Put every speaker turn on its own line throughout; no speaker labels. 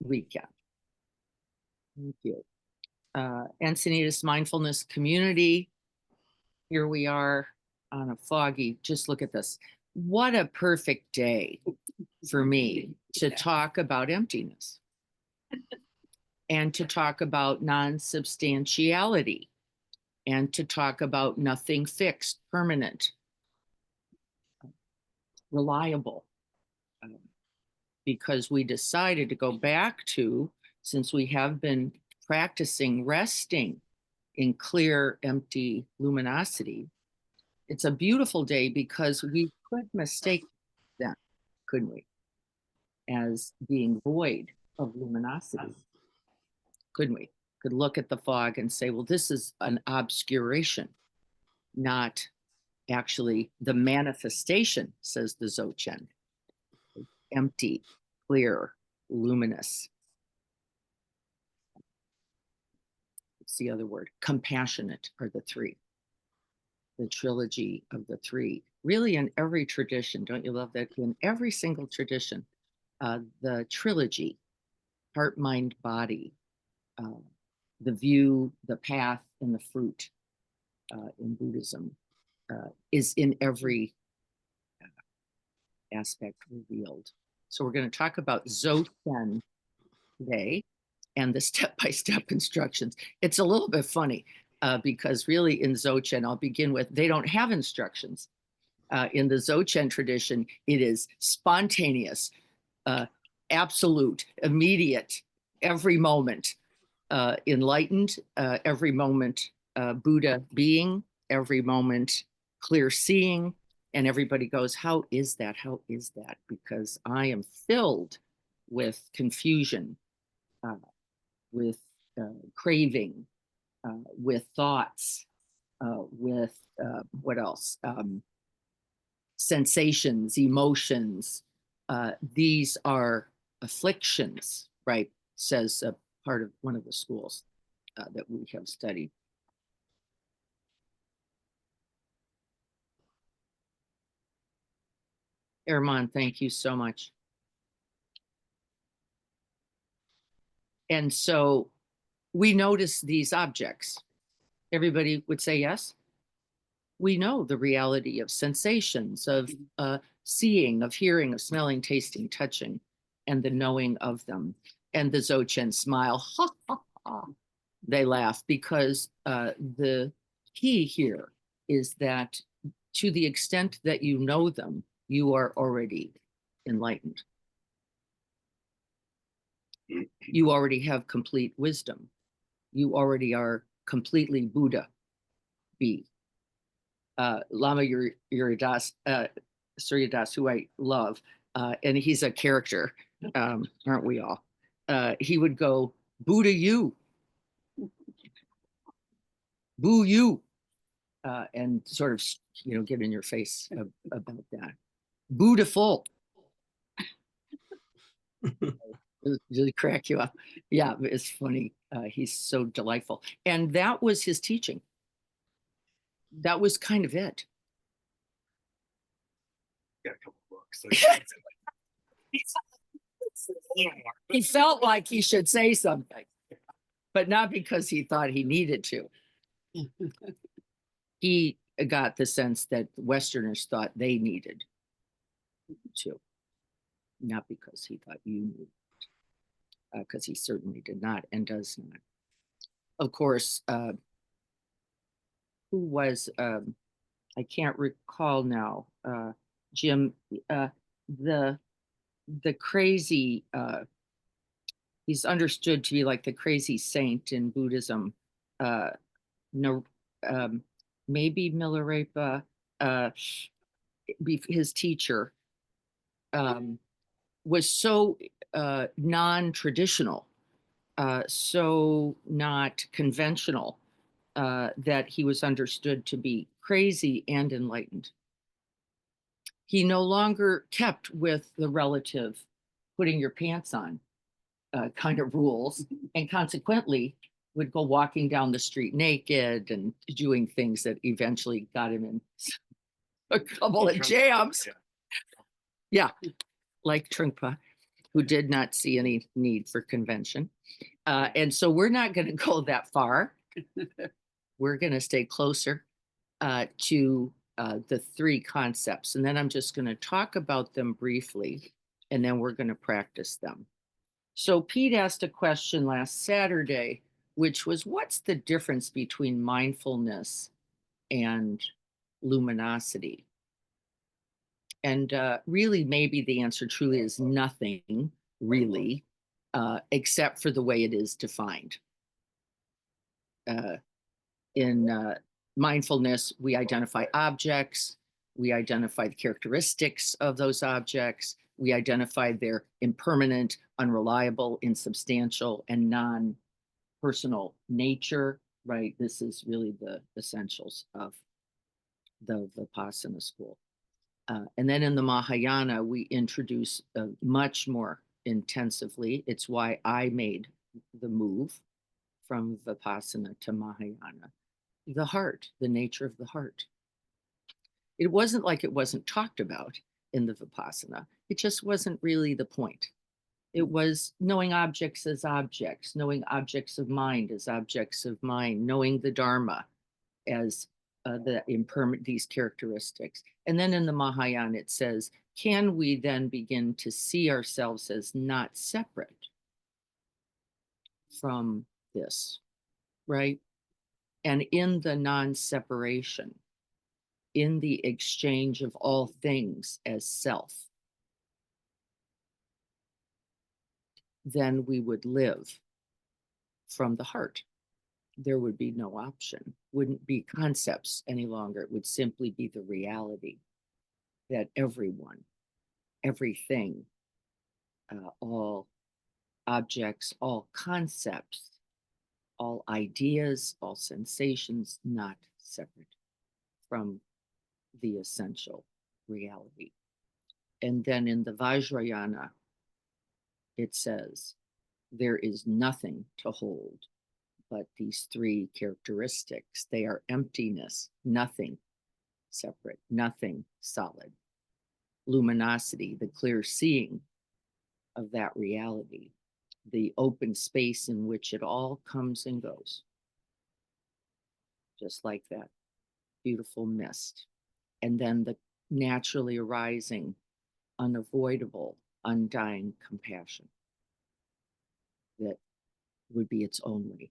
Weekend. Thank you. Encinitas Mindfulness Community. Here we are on a foggy, just look at this. What a perfect day for me to talk about emptiness and to talk about non-substantiality and to talk about nothing fixed, permanent, reliable. Because we decided to go back to, since we have been practicing resting in clear, empty luminosity, it's a beautiful day because we could mistake that, couldn't we, as being void of luminosity, couldn't we? Could look at the fog and say, well, this is an obscuration, not actually the manifestation, says the Dzogchen. Empty, clear, luminous. It's the other word. Compassionate are the three. The trilogy of the three. Really, in every tradition, don't you love that? In every single tradition, the trilogy, heart, mind, body, the view, the path, and the fruit in Buddhism is in every aspect revealed. So we're going to talk about Dzogchen today and the step-by-step instructions. It's a little bit funny because really in Dzogchen, I'll begin with, they don't have instructions. In the Dzogchen tradition, it is spontaneous, absolute, immediate, every moment enlightened, every moment Buddha being, every moment clear seeing, and everybody goes, how is that? How is that? Because I am filled with confusion, with craving, with thoughts, with what else? Sensations, emotions. These are afflictions, right? Says part of one of the schools that we have studied. Erman, thank you so much. And so we notice these objects. Everybody would say yes. We know the reality of sensations, of seeing, of hearing, of smelling, tasting, touching, and the knowing of them. And the Dzogchen smile, ha, ha, ha. They laugh because the key here is that to the extent that you know them, you are already enlightened. You already have complete wisdom. You already are completely Buddha be. Lama Suryadas, who I love, and he's a character, aren't we all? He would go, Buddha you, boo you, and sort of, get in your face about that. Buddhaful. Really crack you up. Yeah, it's funny. He's so delightful. And that was his teaching. That was kind of it.
Got a couple books.
He felt like he should say something, but not because he thought he needed to. He got the sense that Westerners thought they needed to, not because he thought you needed, because he certainly did not and does not. Of course, who was, I can't recall now, Jim, the crazy, he's understood to be like the crazy saint in Buddhism. No, maybe Milarepa, his teacher, was so non-traditional, so not conventional, that he was understood to be crazy and enlightened. He no longer kept with the relative putting your pants on kind of rules, and consequently would go walking down the street naked and doing things that eventually got him in a couple of jams. Yeah, like Trungpa, who did not see any need for convention. And so we're not going to go that far. We're going to stay closer to the three concepts. And then I'm just going to talk about them briefly, and then we're going to practice them. So Pete asked a question last Saturday, which was, what's the difference between mindfulness and luminosity? And really, maybe the answer truly is nothing, really, except for the way it is defined. In mindfulness, we identify objects, we identify the characteristics of those objects, we identify their impermanent, unreliable, insubstantial, and non-personal nature, right? This is really the essentials of the Vipassana school. And then in the Mahayana, we introduce much more intensively. It's why I made the move from Vipassana to Mahayana. The heart, the nature of the heart. It wasn't like it wasn't talked about in the Vipassana. It just wasn't really the point. It was knowing objects as objects, knowing objects of mind as objects of mind, knowing the Dharma as these characteristics. And then in the Mahayana, it says, can we then begin to see ourselves as not separate from this, right? And in the non-separation, in the exchange of all things as self, then we would live from the heart. There would be no option, wouldn't be concepts any longer. It would simply be the reality that everyone, everything, all objects, all concepts, all ideas, all sensations, not separate from the essential reality. And then in the Vajrayana, it says, there is nothing to hold but these three characteristics. They are emptiness, nothing separate, nothing solid. Luminosity, the clear seeing of that reality, the open space in which it all comes and goes. Just like that beautiful mist. And then the naturally arising, unavoidable, undying compassion that would be its own way.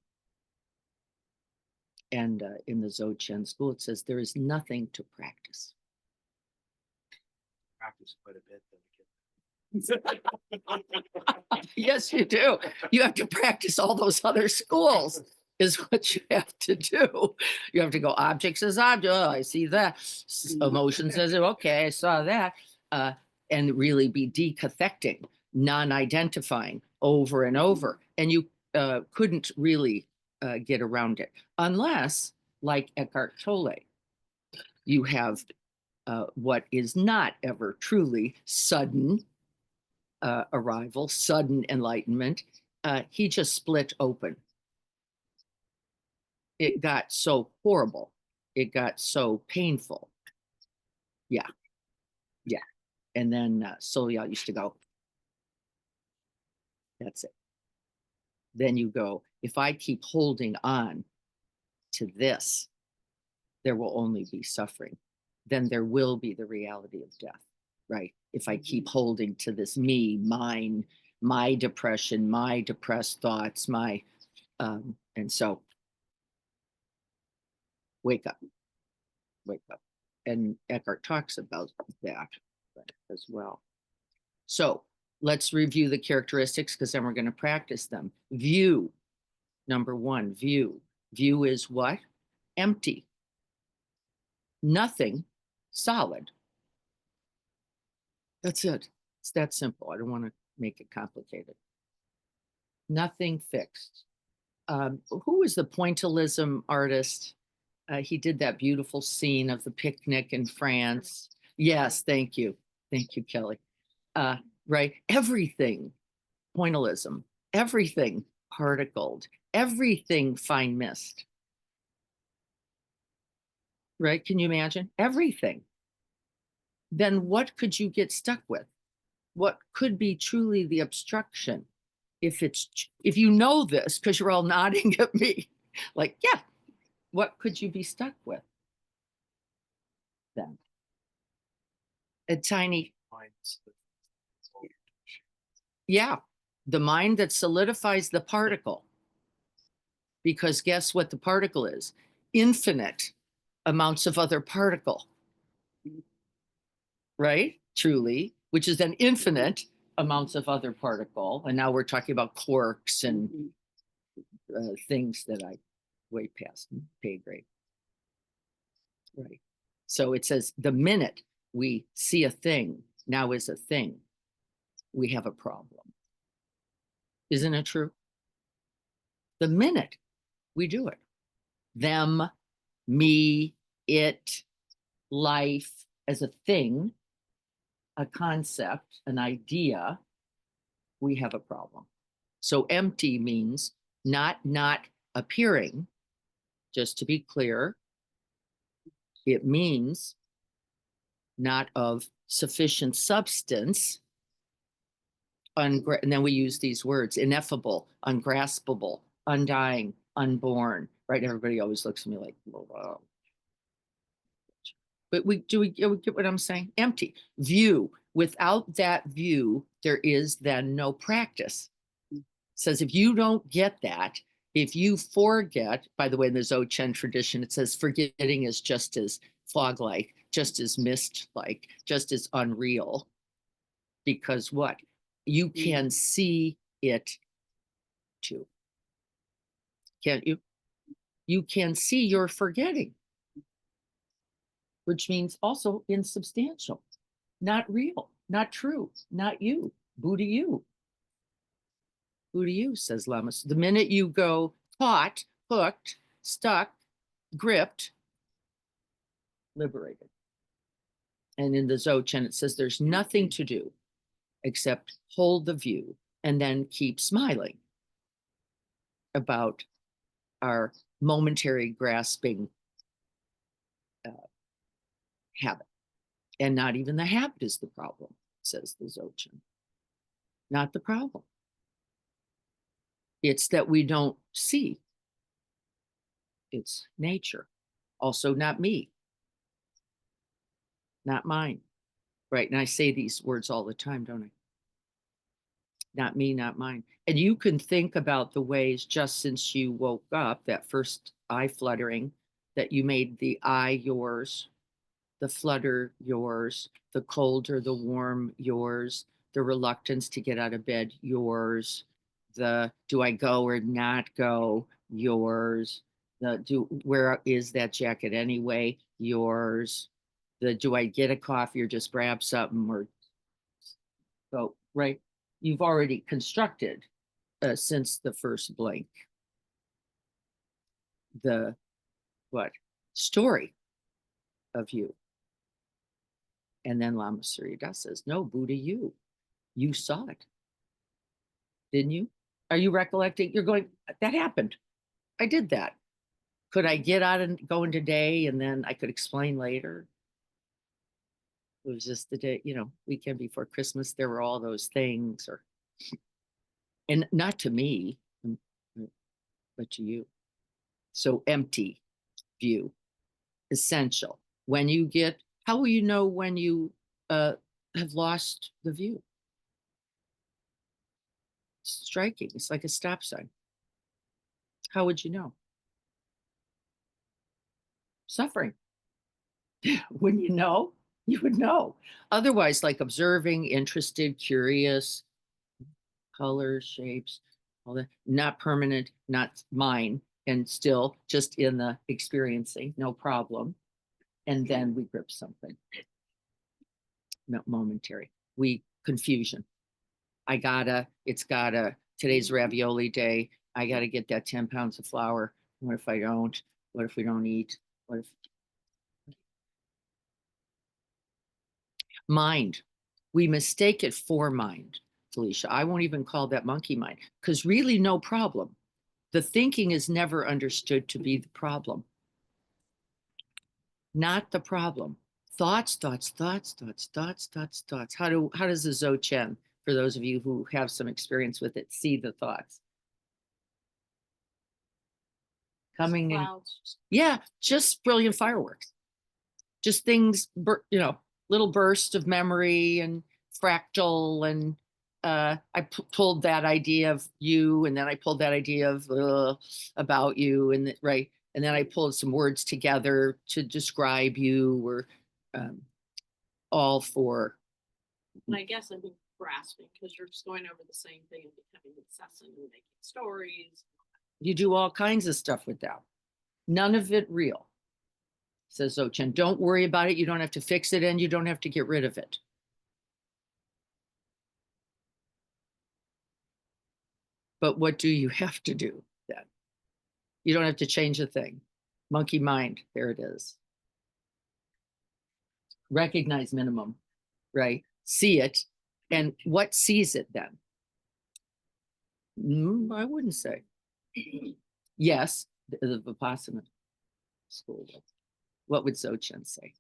And in the Dzogchen school, it says there is nothing to practice.
Practice quite a bit.
Yes, you do. You have to practice all those other schools, is what you have to do. You have to go objects as objects. Oh, I see that. Emotions as, okay, I saw that. And really be decathecting, non-identifying over and over. And you couldn't really get around it unless, like Eckhart Tolle, you have what is not ever truly sudden arrival, sudden enlightenment. He just split open. It got so horrible. It got so painful. Yeah. Yeah. And then Soya used to go, that's it. Then you go, if I keep holding on to this, there will only be suffering. Then there will be the reality of death, right? If I keep holding to this me, mine, my depression, my depressed thoughts, and so wake up. And Eckhart talks about that as well. So let's review the characteristics, because then we're going to practice them. View, number one, view. View is what? Empty. Nothing solid. That's it. It's that simple. I don't want to make it complicated. Nothing fixed. Who was the pointillism artist? He did that beautiful scene of the picnic in France. Yes, thank you. Thank you, Kelly. Right. Everything, pointillism, everything particled, everything fine mist. Right? Can you imagine? Everything. Then what could you get stuck with? What could be truly the obstruction? If you know this, because you're all nodding at me, like, yeah, what could you be stuck with then? A tiny, yeah, the mind that solidifies the particle. Because guess what the particle is? Infinite amounts of other particle, right? Truly, which is then infinite amounts of other particle. And now we're talking about quarks and things that I way past pay grade. Right. So it says the minute we see a thing now is a thing, we have a problem. Isn't it true? The minute we do it, them, me, it, life as a thing, a concept, an idea, we have a problem. So empty means not appearing, just to be clear. It means not of sufficient substance, and then we use these words: ineffable, ungraspable, undying, unborn, right? Everybody always looks at me like, well, wow. But we get what I'm saying? Empty. View. Without that view, there is then no practice. It says if you don't get that, if you forget, by the way, in the Dzogchen tradition, it says forgetting is just as fog-like, just as mist-like, just as unreal. Because what? You can see it too. Can't you? You can see you're forgetting, which means also insubstantial, not real, not true, not you. Buddha you. Buddha you, says Lamas. The minute you go caught, hooked, stuck, gripped, liberated. And in the Dzogchen, it says there's nothing to do except hold the view and then keep smiling about our momentary grasping habit. And not even the habit is the problem, says the Dzogchen. Not the problem. It's that we don't see. It's nature. Also, not me. Not mine. Right? And I say these words all the time, don't I? Not me, not mine. And you can think about the ways just since you woke up, that first eye fluttering, that you made the eye yours, the flutter yours, the cold or the warm yours, the reluctance to get out of bed yours, the do I go or not go yours, the where is that jacket anyway yours, the do I get a coffee or just grab something or go, right? You've already constructed since the first blink the what story of you. And then Lama Surya Das says, no, Buddha, you saw it. Didn't you? Are you recollecting? You're going, that happened. I did that. Could I get out and go in today and then I could explain later? It was just the day, weekend before Christmas, there were all those things, and not to me, but to you. So empty view, essential. When you get, how will you know when you have lost the view? It's striking. It's like a stop sign. How would you know? Suffering. When you know, you would know. Otherwise, like observing, interested, curious, colors, shapes, all that, not permanent, not mine, and still just in the experiencing, no problem. And then we grip something. Momentary. Confusion. Today's ravioli day. I gotta get that 10 pounds of flour. What if I don't? What if we don't eat? What if mind? We mistake it for mind, Felicia. I won't even call that monkey mind, because really no problem. The thinking is never understood to be the problem, not the problem. Thoughts, thoughts, thoughts, thoughts, thoughts, thoughts, thoughts. How does the Dzogchen, for those of you who have some experience with it, see the thoughts? Coming in, yeah, just brilliant fireworks. Just things, little bursts of memory and fractal. And I pulled that idea of you, and then I pulled that idea of about you, and right, and then I pulled some words together to describe you. Or all for.
And I guess I've been grasping because you're just going over the same thing and becoming obsessive and making stories.
You do all kinds of stuff with that. None of it real, says Dzogchen. Don't worry about it. You don't have to fix it, and you don't have to get rid of it. But what do you have to do then? You don't have to change a thing. Monkey mind, there it is. Recognize minimum, right? See it. And what sees it then? I wouldn't say. Yes, the Vipassana school. What would Dzogchen say?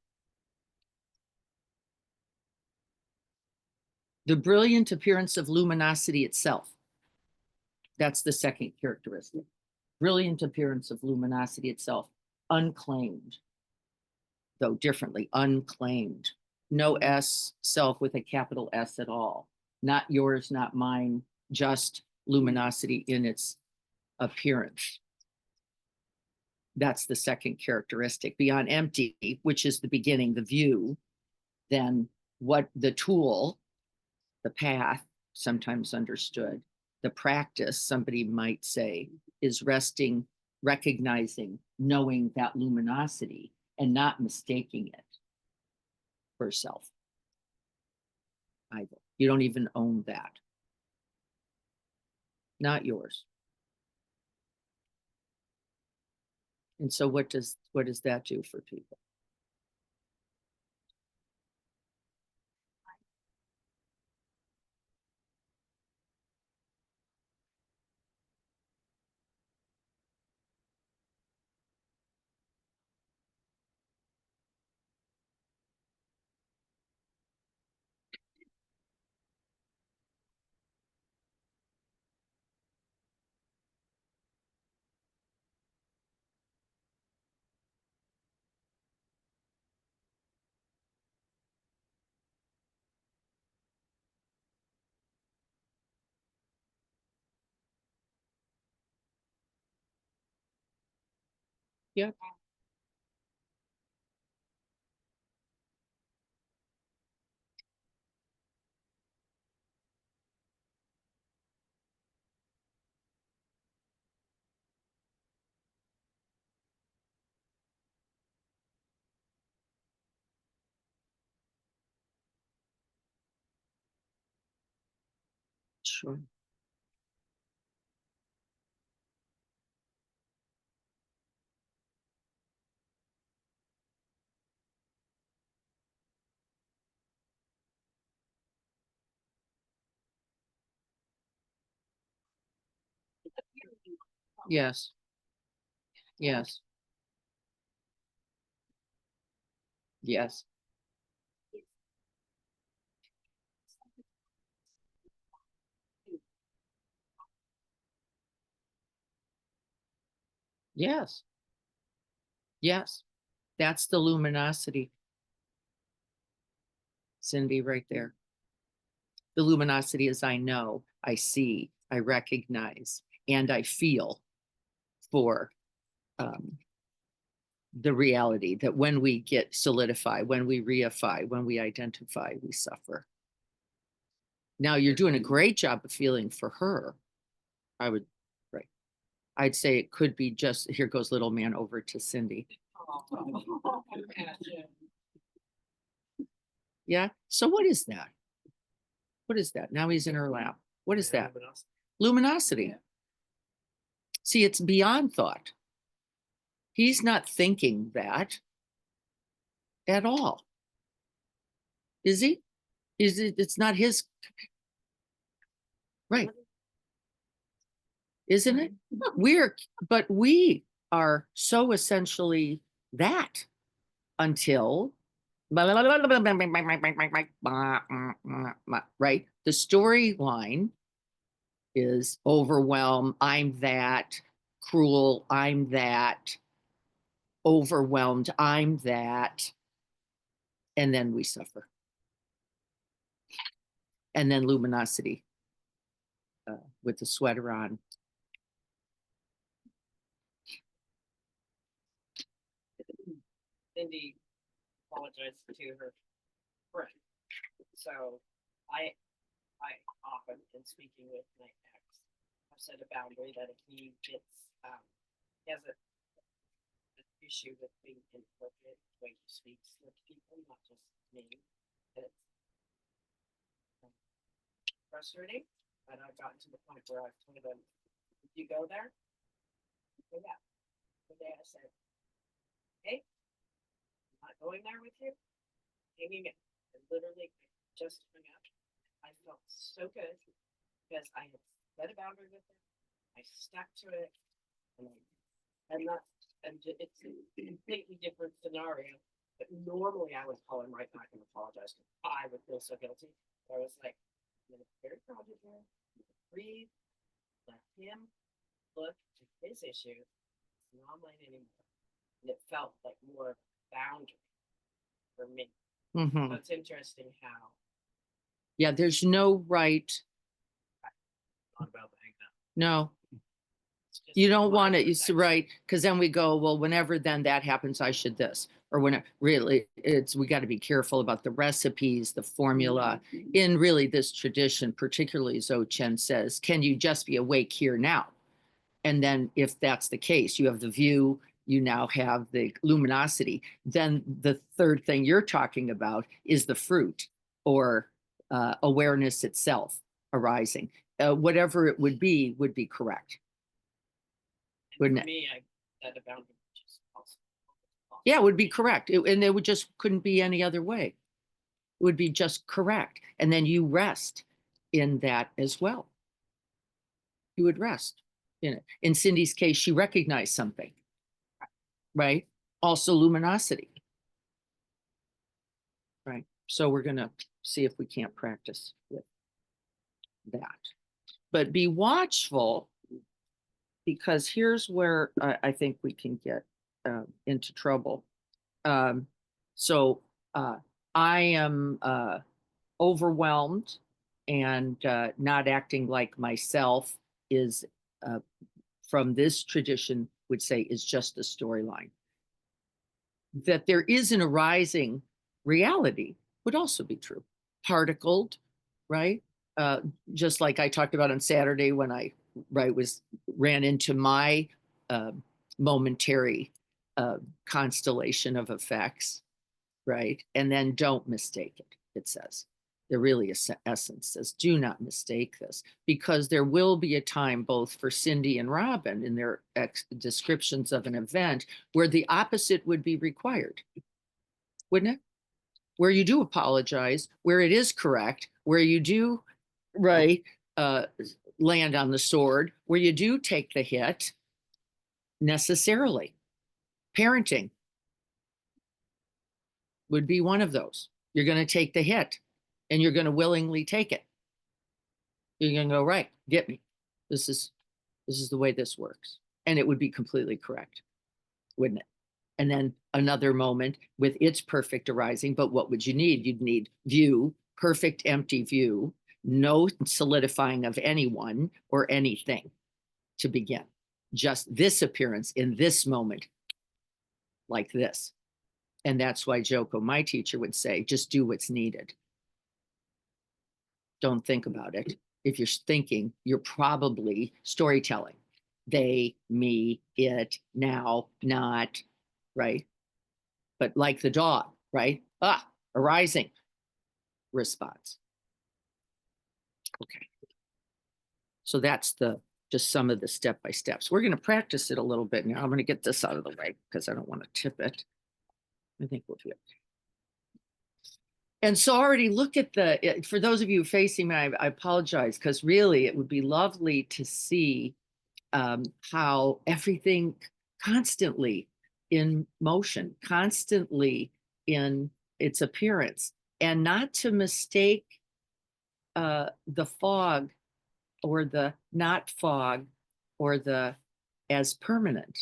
The brilliant appearance of luminosity itself. That's the second characteristic. Brilliant appearance of luminosity itself, unclaimed, though differently, unclaimed. No S, self with a capital S at all. Not yours, not mine, just luminosity in its appearance. That's the second characteristic. Beyond empty, which is the beginning, the view, then what the tool, the path, sometimes understood, the practice, somebody might say, is resting, recognizing, knowing that luminosity and not mistaking it for self either. You don't even own that. Not yours. And so what does that do for people? Yeah. Sure. Yes. Yes. Yes. Yes. Yes. That's the luminosity, Cindy, right there. The luminosity is I know, I see, I recognize, and I feel for the reality that when we get solidify, when we reify, when we identify, we suffer. Now you're doing a great job of feeling for her. I would, right. I'd say it could be just, here goes little man over to Cindy. Yeah. So what is that? What is that? Now he's in her lap. What is that? Luminosity. See, it's beyond thought. He's not thinking that at all. Is he? Is it? It's not his. Right. isn't it? But we are so essentially that until right? The storyline is overwhelmed. I'm that cruel. I'm that overwhelmed. I'm that. And then we suffer. And then luminosity with the sweater on.
Cindy apologized to her friend. So I often, in speaking with my ex, have set a boundary that if he gets he has an issue with being inappropriate the way he speaks with people, not just me, that it's frustrating. And I've gotten to the point where I've told him, if you go there, go back. The day I said, hey, I'm not going there with you, hanging it. And literally just hung up. I felt so good because I had set a boundary with him. I stuck to it, and it's a completely different scenario. But normally I would call him right back and apologize. I would feel so guilty. I was like, I'm gonna be very grounded here. Breathe. Let him look at his issue. It's not mine anymore. And it felt like more of a boundary for me.
Mm-hmm.
So it's interesting how.
Yeah, there's no right.
Not about the hang up.
No, you don't want it. It's right. Because then we go, well, whenever then that happens, I should this. Or when it really we got to be careful about the recipes, the formula. In really this tradition, particularly Dzogchen says, can you just be awake here now? And then if that's the case, you have the view, you now have the luminosity. Then the third thing you're talking about is the fruit or awareness itself arising. Whatever it would be correct. Wouldn't it?
For me, I set a boundary.
Yeah, it would be correct. And it would just couldn't be any other way. It would be just correct. And then you rest in that as well. You would rest in it. In Cindy's case, she recognized something, right? Also luminosity, right? So we're going to see if we can't practice with that. But be watchful, because here's where I think we can get into trouble. So I am overwhelmed and not acting like myself is from this tradition would say is just a storyline. That there is an arising reality would also be true. Particled, right? Just like I talked about on Saturday when I ran into my momentary constellation of effects, right? And then don't mistake it, it says. The really essence says, do not mistake this, because there will be a time both for Cindy and Robin in their descriptions of an event where the opposite would be required, wouldn't it? Where you do apologize, where it is correct, where you do, right, land on the sword, where you do take the hit necessarily. Parenting would be one of those. You're going to take the hit and you're going to willingly take it. You're going to go, right, get me. This is the way this works. And it would be completely correct, wouldn't it? And then another moment with its perfect arising, but what would you need? You'd need view, perfect empty view, no solidifying of anyone or anything to begin. Just this appearance in this moment, like this. And that's why Joko, my teacher, would say, just do what's needed. Don't think about it. If you're thinking, you're probably storytelling. They, me, it, now, not, right? But like the dog, right? Arising response. Okay. So that's just some of the step-by-steps. We're going to practice it a little bit now. I'm going to get this out of the way because I don't want to tip it. I think we'll do it. And so already look at for those of you facing me, I apologize, because really it would be lovely to see how everything constantly in motion, constantly in its appearance, and not to mistake the fog or the not fog or the as permanent,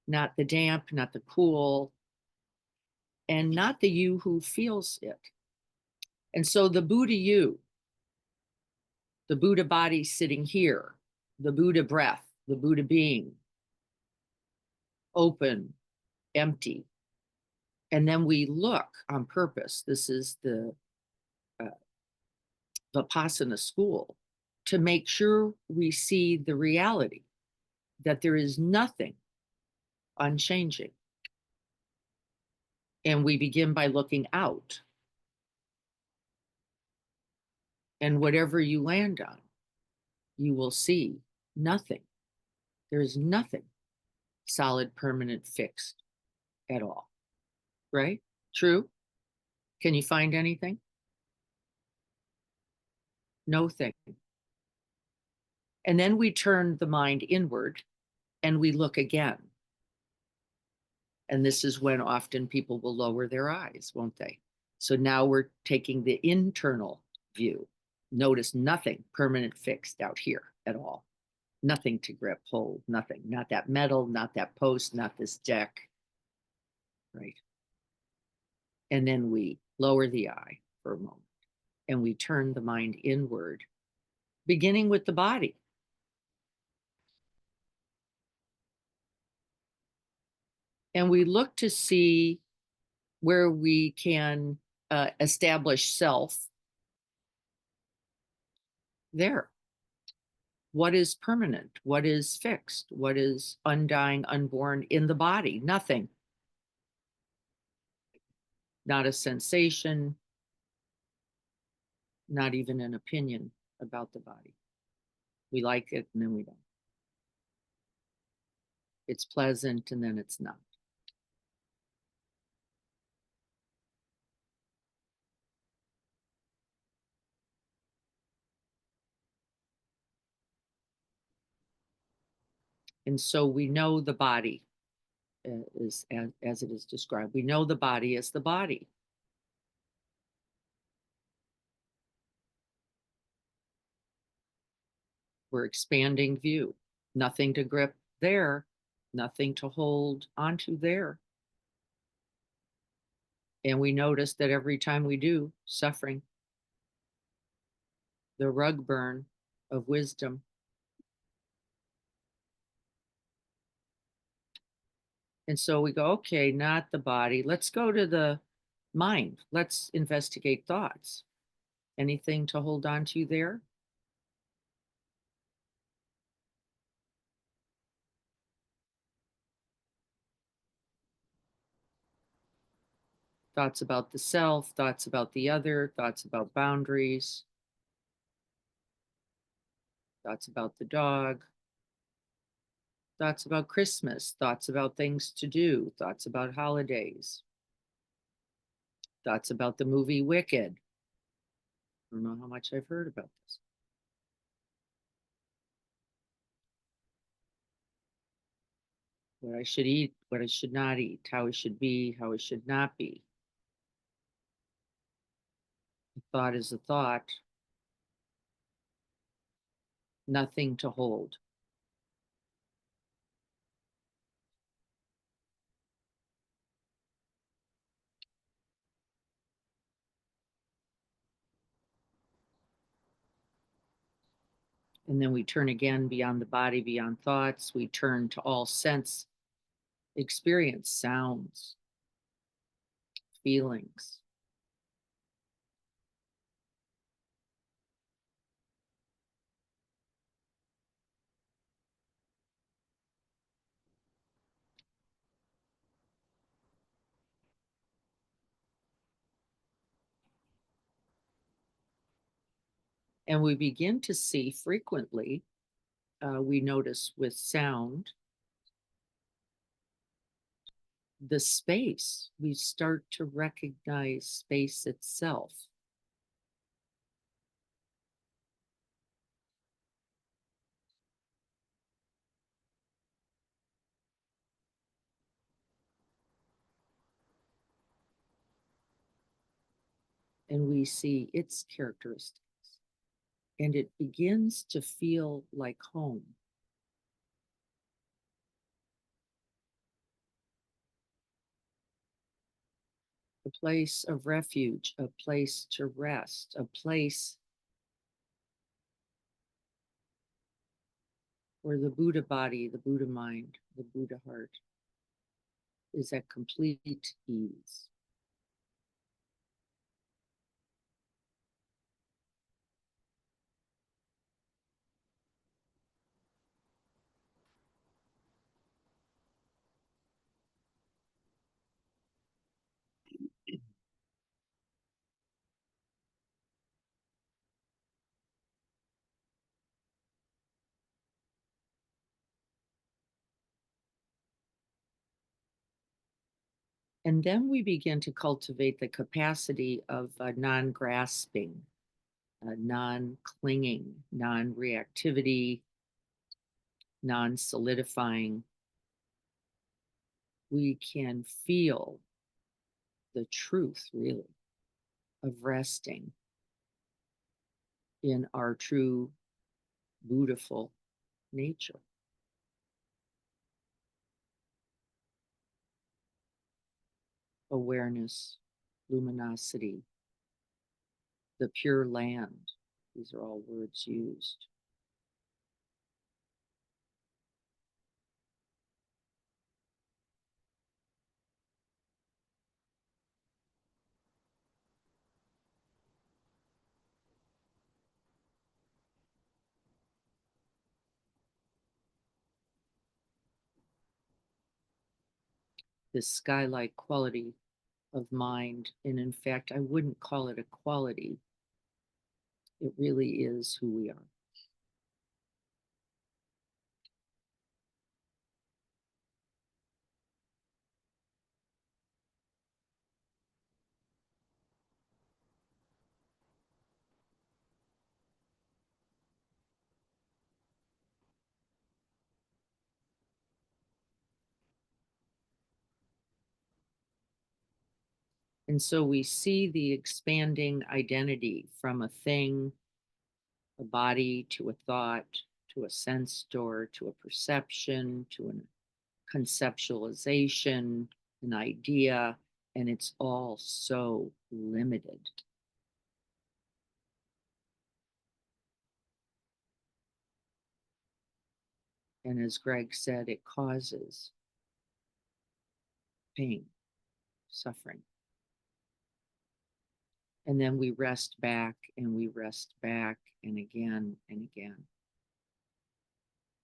not the damp, not the cool, and not the you who feels it. And so the Buddha you, the Buddha body sitting here, the Buddha breath, the Buddha being, open, empty. And then we look on purpose. This is the Vipassana school, to make sure we see the reality that there is nothing unchanging. And we begin by looking out. And whatever you land on, you will see nothing. There is nothing solid, permanent, fixed at all. Right? True? Can you find anything? No thing. And then we turn the mind inward and we look again. And this is when often people will lower their eyes, won't they? So now we're taking the internal view. Notice nothing permanent fixed out here at all. Nothing to grip, hold, nothing. Not that metal, not that post, not this deck. Right? And then we lower the eye for a moment and we turn the mind inward, beginning with the body. And we look to see where we can establish self there. What is permanent? What is fixed? What is undying, unborn in the body? Nothing. Not a sensation, not even an opinion about the body. We like it and then we don't. It's pleasant and then it's not. And so we know the body is as it is described. We know the body as the body. We're expanding view. Nothing to grip there, nothing to hold onto there. And we notice that every time we do, suffering, the rug burn of wisdom. And so we go, okay, not the body. Let's go to the mind. Let's investigate thoughts. Anything to hold on to there? Thoughts about the self, thoughts about the other, thoughts about boundaries, thoughts about the dog, thoughts about Christmas, thoughts about things to do, thoughts about holidays, thoughts about the movie Wicked. I don't know how much I've heard about this. What I should eat, what I should not eat, how I should be, how I should not be. A thought is a thought, nothing to hold. And then we turn again beyond the body, beyond thoughts. We turn to all sense experience, sounds, feelings. And we begin to see frequently, we notice with sound, the space. We start to recognize space itself. and we see its characteristics. And it begins to feel like home. A place of refuge, a place to rest, a place where the Buddha body, the Buddha mind, the Buddha heart is at complete ease. And then we begin to cultivate the capacity of non grasping, non clinging, non reactivity, non solidifying. We can feel the truth, really, of resting in our true, beautiful nature. Awareness, luminosity, the pure land. These are all words used. This sky-like quality of mind. And in fact, I wouldn't call it a quality. It really is who we are. And so we see the expanding identity from a thing, a body, to a thought, to a sense door, to a perception, to a conceptualization, an idea, and it's all so limited. And as Greg said, it causes pain, suffering. And then we rest back and we rest back and again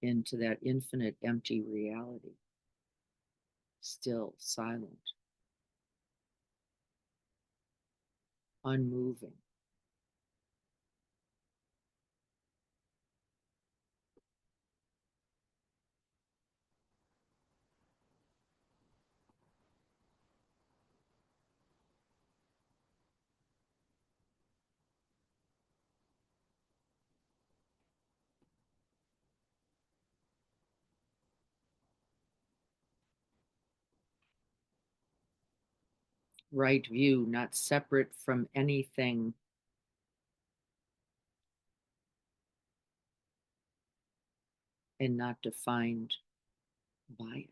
into that infinite empty reality, still silent, unmoving. Right view, not separate from anything. And not defined by it.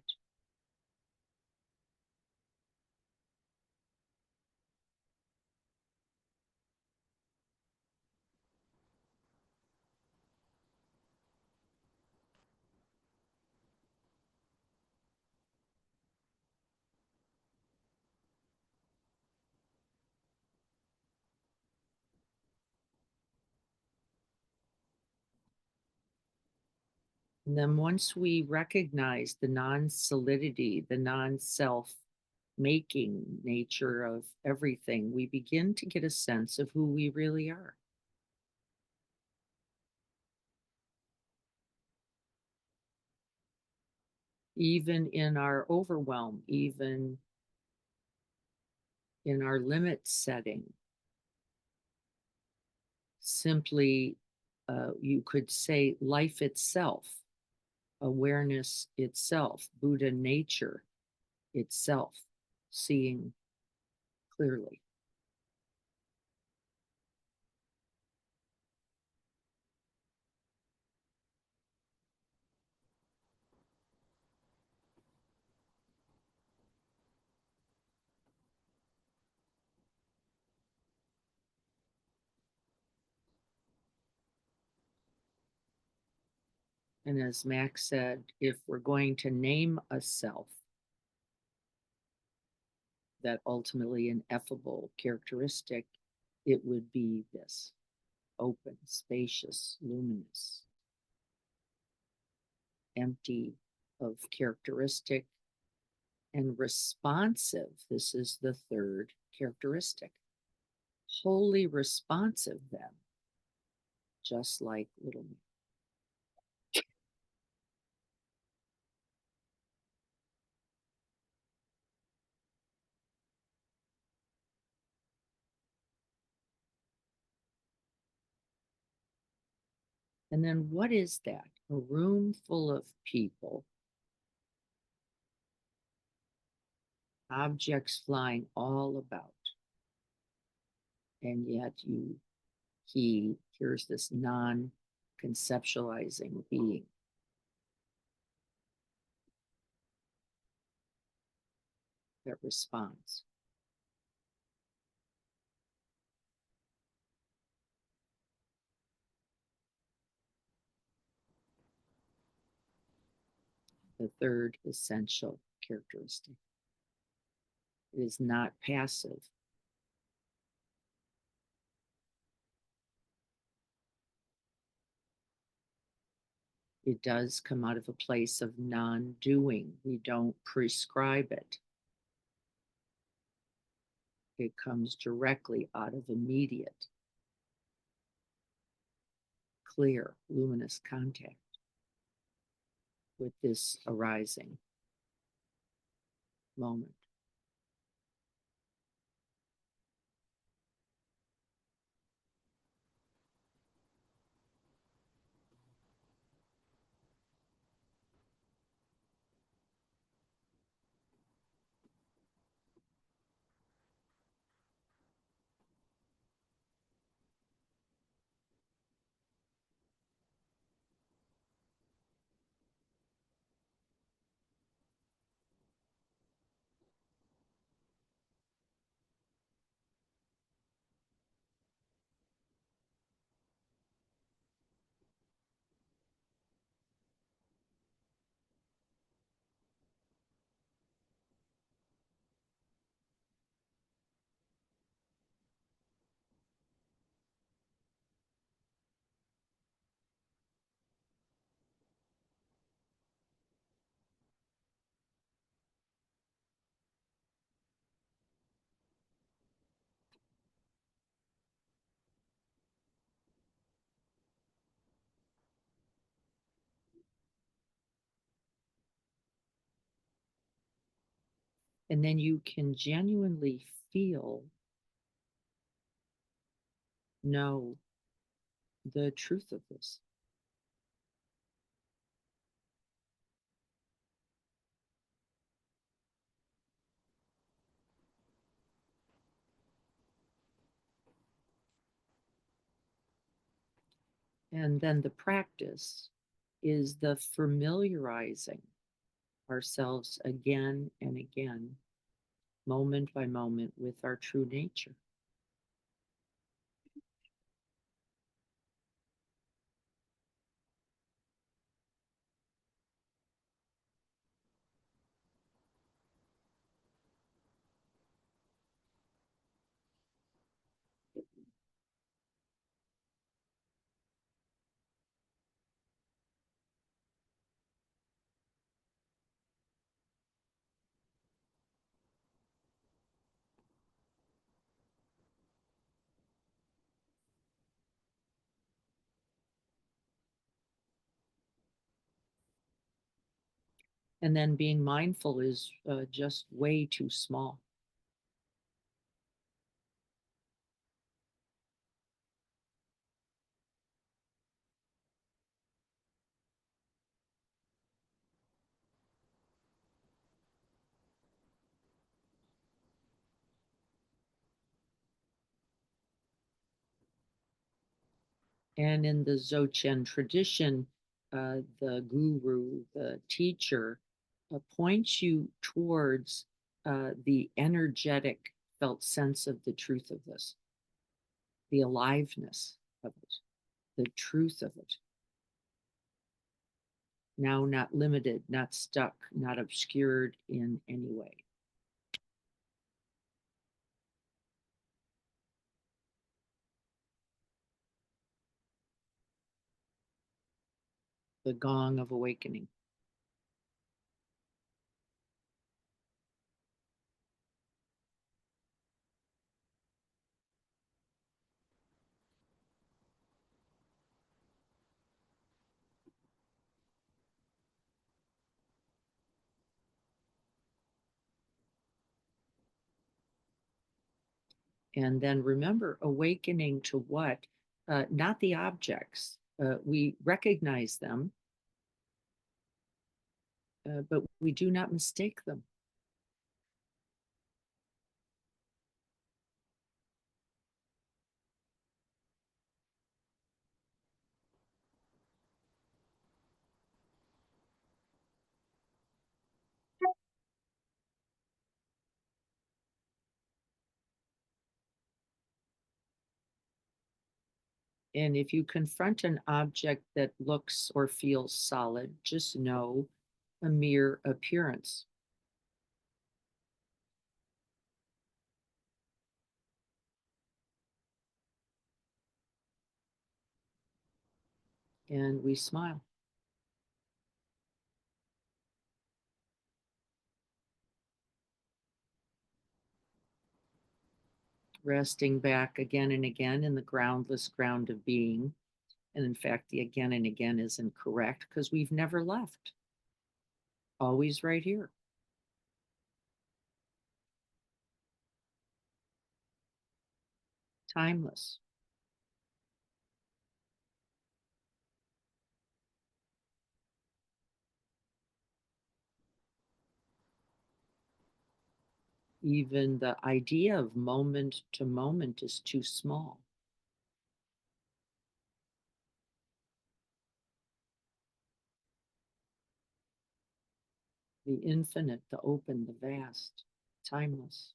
And then once we recognize the non-solidity, the non-self making nature of everything, we begin to get a sense of who we really are. Even in our overwhelm, even in our limit setting, simply you could say life itself, awareness itself, Buddha nature itself, seeing clearly. And as Max said, if we're going to name a self, that ultimately ineffable characteristic, it would be this: open, spacious, luminous, empty of characteristic, and responsive. This is the third characteristic. Wholly responsive, then, just like little me. And then what is that? A room full of people, objects flying all about. And yet here's this non-conceptualizing being. That responds. The third essential characteristic. It is not passive. It does come out of a place of non-doing. We don't prescribe it. It comes directly out of immediate, clear, luminous contact with this arising moment. And then you can genuinely know the truth of this. And then the practice is the familiarizing ourselves again and again, moment by moment, with our true nature. And then being mindful is just way too small. And in the Dzogchen tradition, the guru, the teacher, points you towards the energetic felt sense of the truth of this, the aliveness of it, the truth of it. now not limited, not stuck, not obscured in any way. The gong of awakening. And then remember, awakening to what? Not the objects. We recognize them, but we do not mistake them. And if you confront an object that looks or feels solid, just know a mere appearance. And we smile. Resting back again and again in the groundless ground of being. And in fact, the again and again isn't correct because we've never left. Always right here. Timeless. Even the idea of moment to moment is too small. The infinite, the open, the vast, timeless.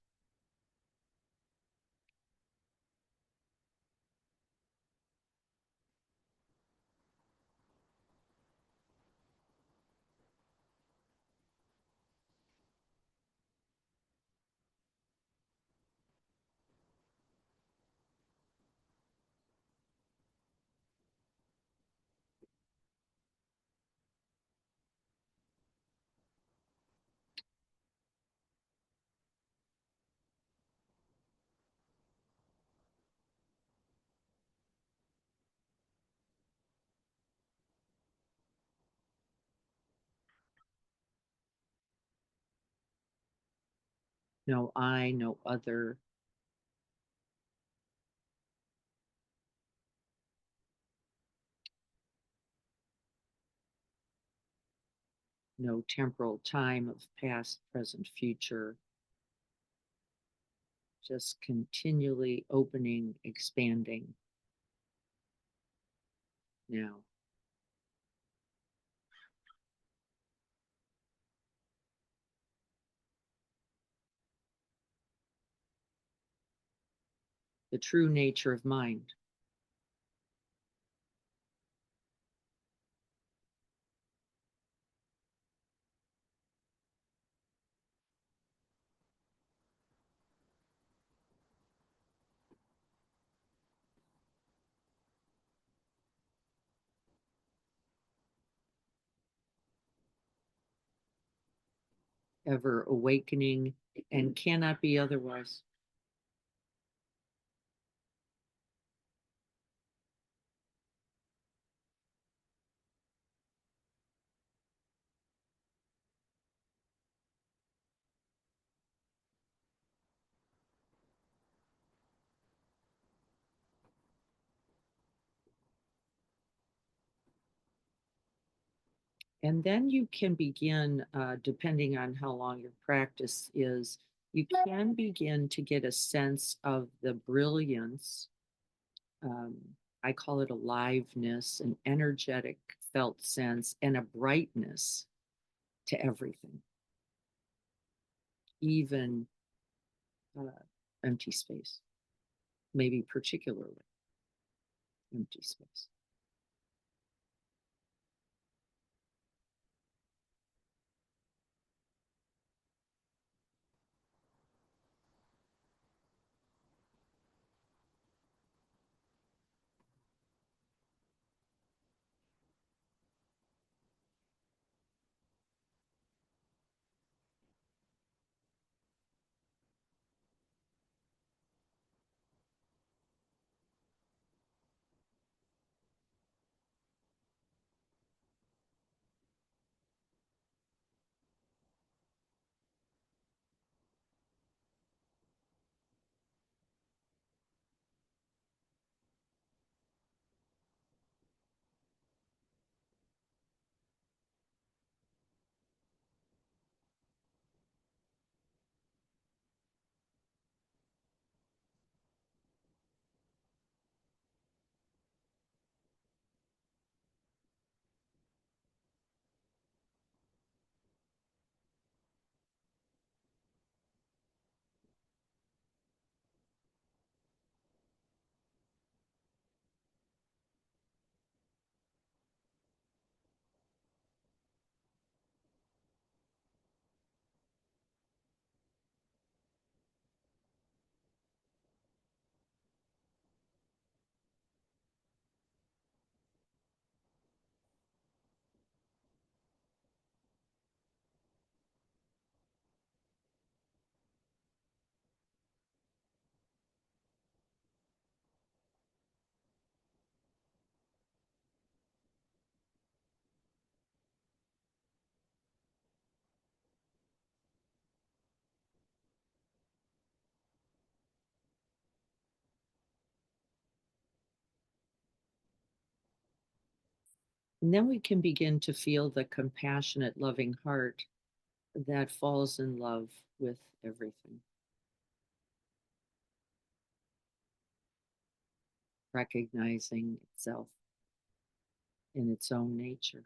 No I, no other. No temporal time of past, present, future. Just continually opening, expanding. Now. The true nature of mind. Ever awakening and cannot be otherwise. And then you can begin, depending on how long your practice is, you can begin to get a sense of the brilliance. Um, I call it aliveness, an energetic felt sense, and a brightness to everything, even empty space, maybe particularly empty space. And then we can begin to feel the compassionate, loving heart that falls in love with everything, recognizing itself in its own nature.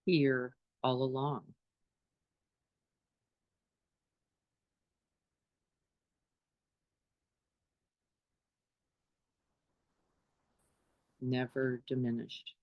Here all along. Never diminished.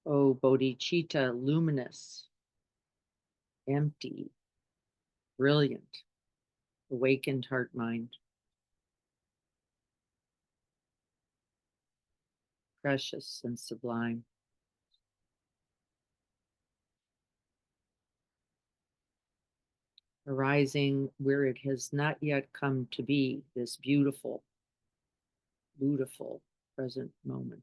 Oh, bodhicitta, luminous, empty, brilliant, awakened heart mind, precious and sublime. Arising where it has not yet come to be, this beautiful, beautiful present moment.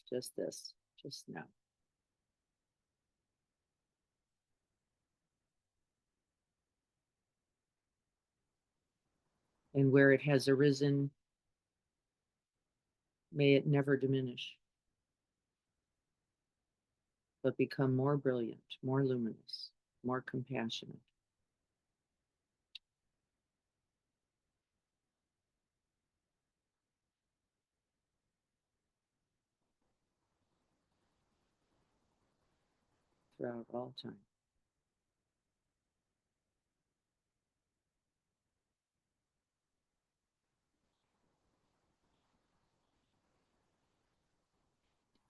Just this, just now. And where it has arisen, may it never diminish, but become more brilliant, more luminous, more compassionate. Throughout all time.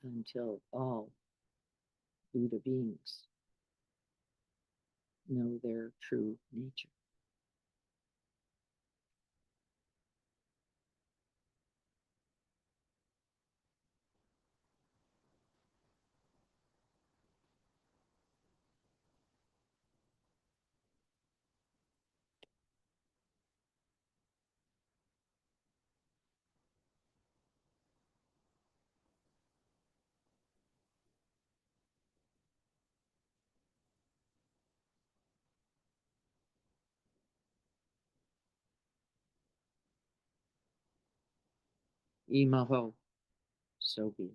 Until all Buddha beings know their true nature. Imaho. So be it.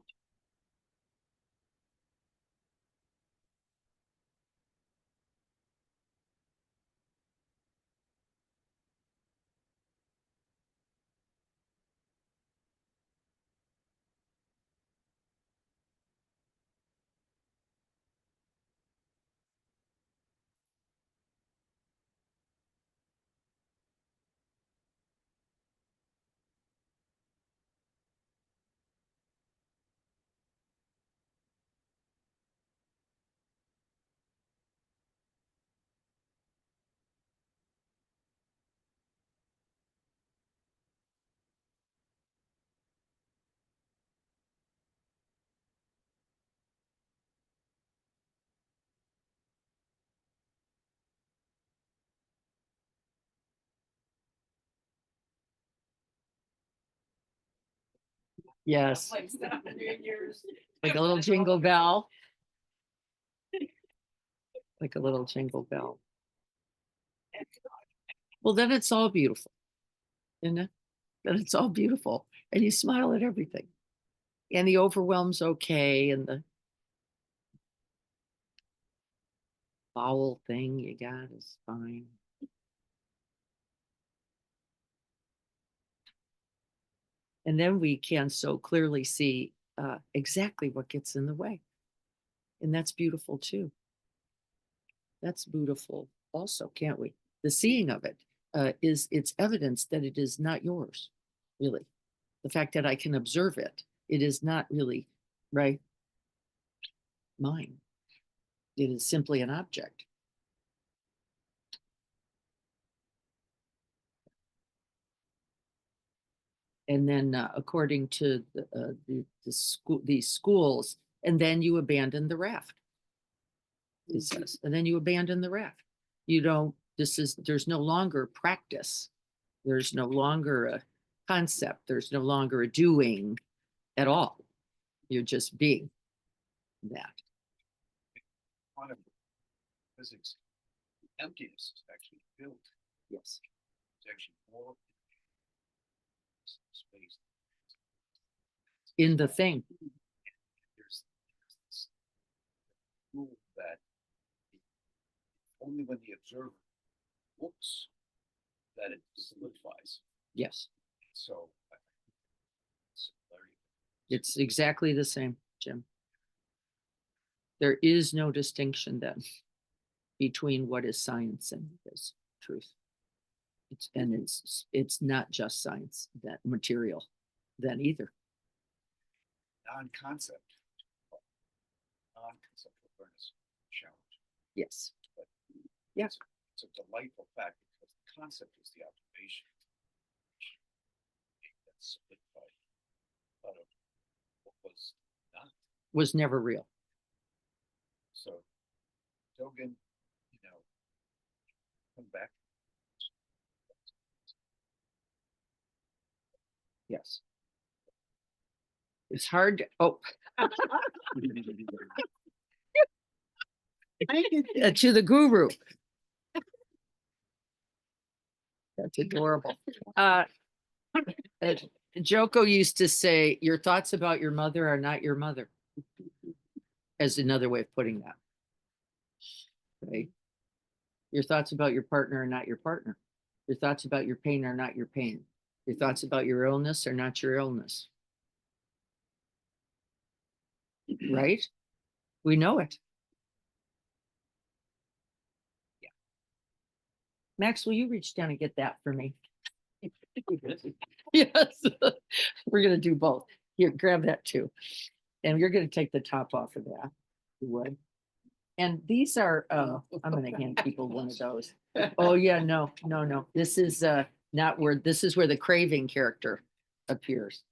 Yes,
Like that in yours.
like a little jingle bell. Like a little jingle bell. Well, then it's all beautiful, isn't it? Then it's all beautiful, and you smile at everything. And the overwhelm's okay, and the bowel thing you got is fine. And then we can so clearly see exactly what gets in the way. And that's beautiful too. That's beautiful also, can't we? The seeing of it is it's evidence that it is not yours, really. The fact that I can observe it, it is not really, right, mine. It is simply an object. And then according to these schools, and then you abandon the raft. It says, and then you abandon the raft. You don't, there's no longer practice. There's no longer a concept. There's no longer a doing at all. You're just being that.
Quantum physics, emptiness is actually filled.
Yes.
It's actually more space.
In the thing.
There's this rule that only when the observer looks that it solidifies.
Yes.
So similarity.
It's exactly the same, Jim. There is no distinction then between what is science and what is truth. It's not just science, that material then either.
Non-conceptual awareness challenge.
Yes.
But
yes,
it's a delightful fact because the concept is the observation. That's solidified out of what was not.
Was never real.
So Dogen, come back.
Yes. It's hard to, to the guru. That's adorable. Joko used to say, your thoughts about your mother are not your mother, as another way of putting that. Right? Your thoughts about your partner are not your partner. Your thoughts about your pain are not your pain. Your thoughts about your illness are not your illness. Right? We know it. Yeah. Max, will you reach down and get that for me? Yes. We're going to do both. Here, grab that too. And you're going to take the top off of that. You would. And these are, I'm going to hand people one of those. Oh yeah, no. This is not where, this is where the craving character appears.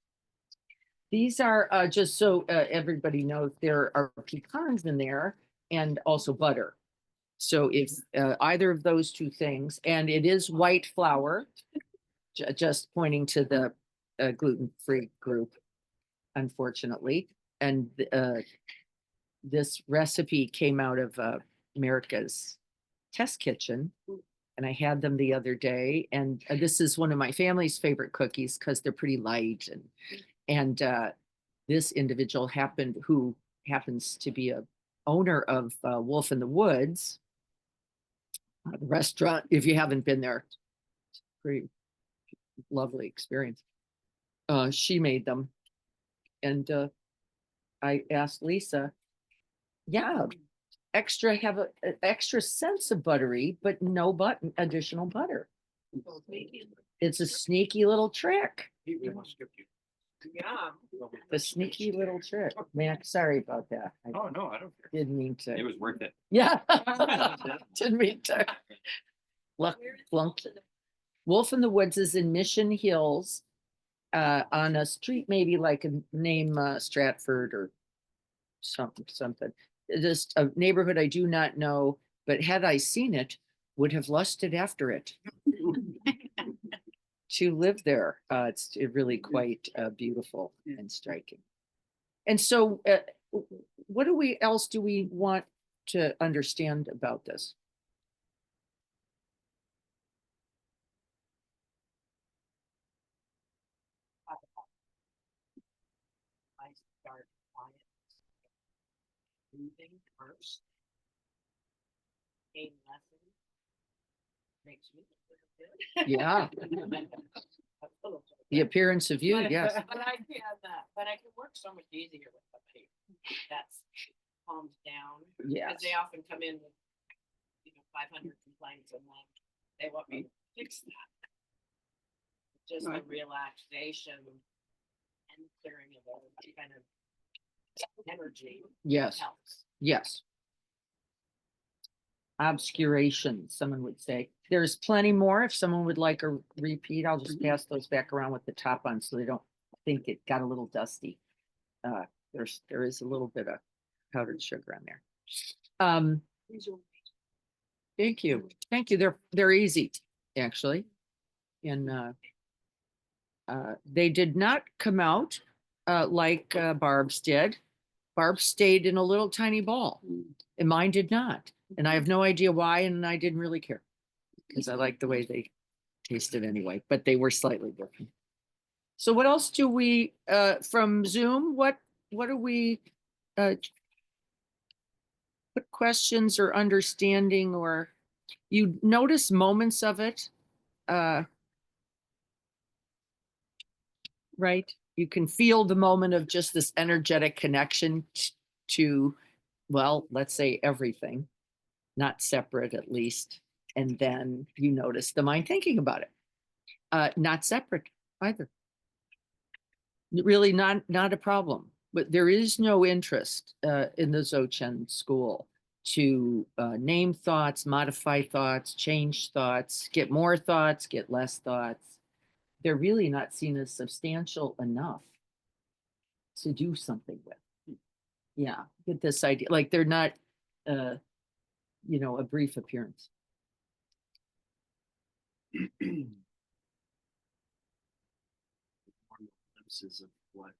These are just so everybody knows, there are pecans in there and also butter. So if either of those two things, and it is white flour, just pointing to the gluten-free group, unfortunately. And this recipe came out of America's Test Kitchen, and I had them the other day. And this is one of my family's favorite cookies because they're pretty light and And this individual who happens to be a owner of Wolf in the Woods, the restaurant. If you haven't been there, it's a pretty lovely experience. She made them. And I asked Lisa, yeah, have an extra sense of buttery, but no additional butter. It's a sneaky little trick.
Yeah.
The sneaky little trick. Max, sorry about that. I
Oh, no, I don't care.
didn't mean to.
It was worth it.
Yeah. Didn't mean to. Flunked. Wolf in the Woods is in Mission Hills, on a street maybe like a name Stratford or something. Just a neighborhood I do not know, but had I seen it, would have lusted after it. To live there, it's really quite beautiful and striking. And so, what else do we want to understand about this?
I start quiet. Breathing first. Gain lessons. Makes me feel good.
Yeah, the appearance of you,
But-
yes.
But I can work so much easier with somebody that's calmed down.
Yes.
Because they often come in with, 500 complaints and then they want me to fix that. Just the
Right.
relaxation and clearing of all that kind of energy
Yes,
helps.
yes. Obscuration, someone would say. There's plenty more. If someone would like a repeat, I'll just pass those back around with the top on so they don't think it got a little dusty. There is a little bit of powdered sugar on there.
These are
Thank you. Thank you. They're easy, actually. And they did not come out like Barb's did. Barb stayed in a little tiny ball, and mine did not. And I have no idea why, and I didn't really care because I like the way they tasted anyway, but they were slightly different. So what else do we from Zoom? What do we what questions or understanding, or you notice moments of it? Right? You can feel the moment of just this energetic connection to, well, let's say everything, not separate at least. And then you notice the mind thinking about it. Not separate either. Really not a problem. But there is no interest in the Dzogchen school to name thoughts, modify thoughts, change thoughts, get more thoughts, get less thoughts. They're really not seen as substantial enough to do something with. Yeah, get this idea. Like they're not, a brief appearance.
Glimpses of what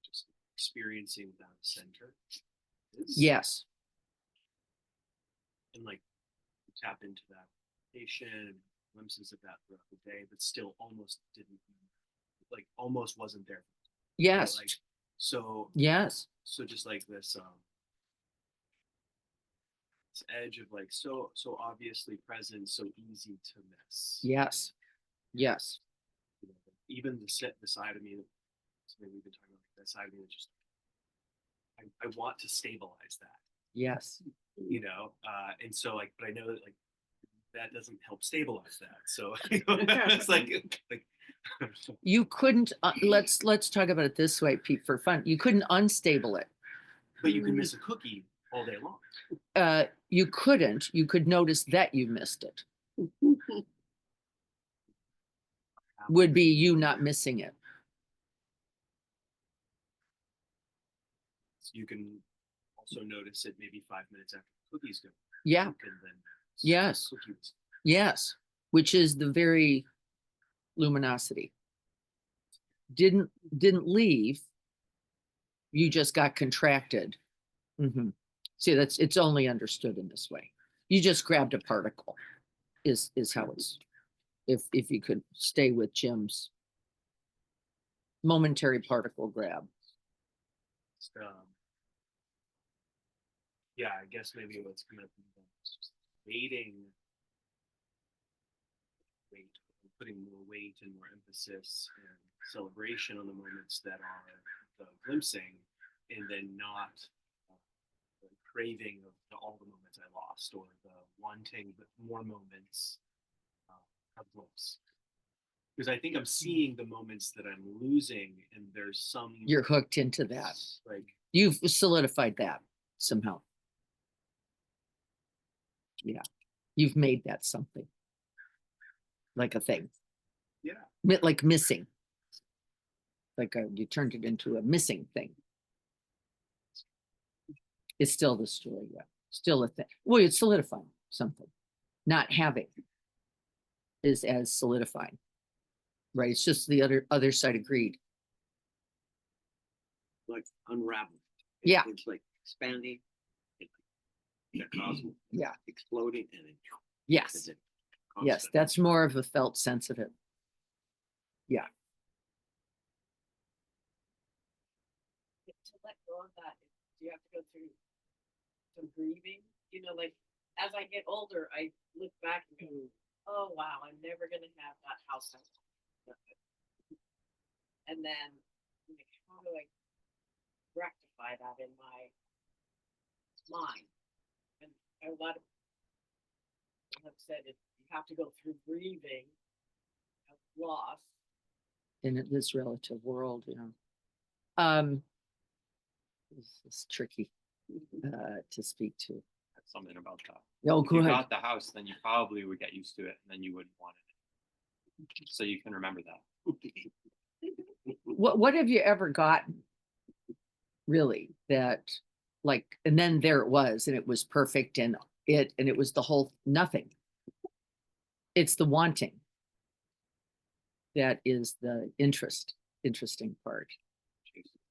just experiencing without a center is.
Yes.
And like tap into that patient, glimpses of that throughout the day, but still almost wasn't there.
Yes.
Like, so
Yes.
just like this edge of like so obviously present, so easy to miss.
Yes. Yes.
You know, even the side of me that we've been talking about, that side of me that just I want to stabilize that.
Yes.
And so like, but I know that like that doesn't help stabilize that. So it's like
You couldn't, let's talk about it this way, Pete, for fun. You couldn't unstable it.
but you can miss a cookie all day long.
You couldn't. You could notice that you missed it. Would be you not missing it.
So you can also notice it maybe 5 minutes after the cookies go.
Yeah.
You can then
Yes.
cookies.
Yes. Which is the very luminosity. Didn't leave. You just got contracted. Mm-hmm. See, it's only understood in this way. You just grabbed a particle, is how it's. If you could stay with Jim's momentary particle grab.
Yeah, I guess maybe what's coming up is just putting more weight and more emphasis and celebration on the moments that are the glimpsing, and then not the craving of all the moments I lost, or the wanting but more moments of glimpse. Because I think I'm seeing the moments that I'm losing, and there's some
You're hooked into that.
like
You've solidified that somehow. Yeah. You've made that something. Like a thing.
yeah.
Like missing. Like you turned it into a missing thing. It's still the story, yeah. Still a thing. Well, it's solidifying something. Not having is as solidifying. Right. It's just the other side of greed.
Like unraveling.
Yeah.
It's like expanding. The cosmos.
Yeah.
Exploding and then.
Yes.
That's it.
Yes.
Constant.
That's more of a felt sense of it. Yeah.
To let go of that, you have to go through some grieving. You know, like as I get older, I look back and go, "Oh wow, I'm never gonna have that house." And then, like, how do I rectify that in my mind? And a lot of people have said you have to go through grieving of loss.
In this relative world, you know. This is tricky to speak to.
That's something about that.
Oh,
If you
good.
got the house, then you probably would get used to it, and then you wouldn't want it. So you can remember that.
What have you ever gotten? Really, that like, and then there it was, and it was perfect, and it was the whole nothing. It's the wanting. That is the interesting part.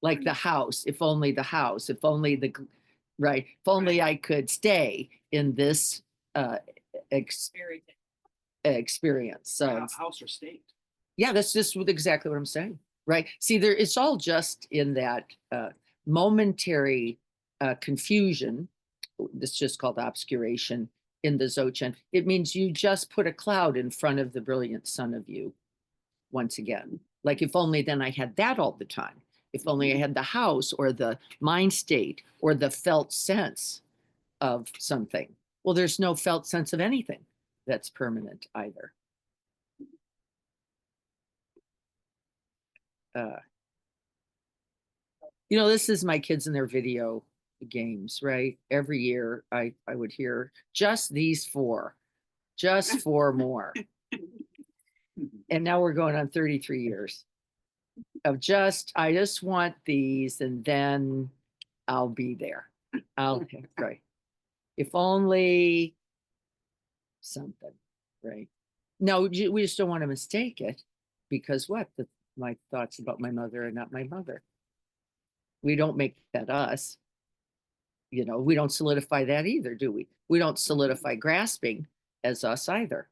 Like the house, if only the house, if only right, if only I could stay in this
Very
experience. So
House or state.
yeah, that's just exactly what I'm saying, right? See, it's all just in that momentary confusion. This is just called obscuration in the Dzogchen. It means you just put a cloud in front of the brilliant sun of you once again. Like if only then I had that all the time. If only I had the house or the mind state or the felt sense of something. Well, there's no felt sense of anything that's permanent either. You know, this is my kids in their video games, right? Every year I would hear just these four, just four more. And now we're going on 33 years of I just want these, and then I'll be there. Right. If only something, right? No, we just don't want to mistake it, because what? My thoughts about my mother are not my mother. We don't make that us. You know, we don't solidify that either, do we? We don't solidify grasping as us either.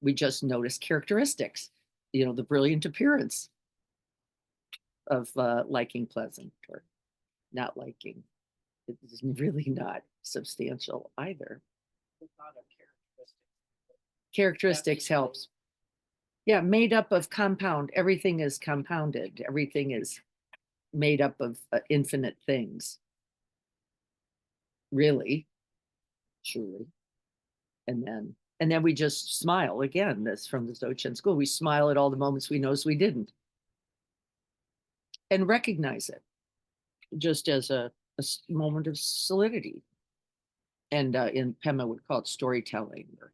We just notice characteristics, you know, the brilliant appearance of liking pleasant or not liking. It's really not substantial either.
the thought of characteristics.
Characteristics
Definitely.
helps. Yeah, made up of compound. Everything is compounded. Everything is made up of infinite things. Really, truly. And then we just smile again. That's from the Dzogchen school. We smile at all the moments we notice we didn't. And recognize it just as a moment of solidity. And in Pema would call it storytelling. Or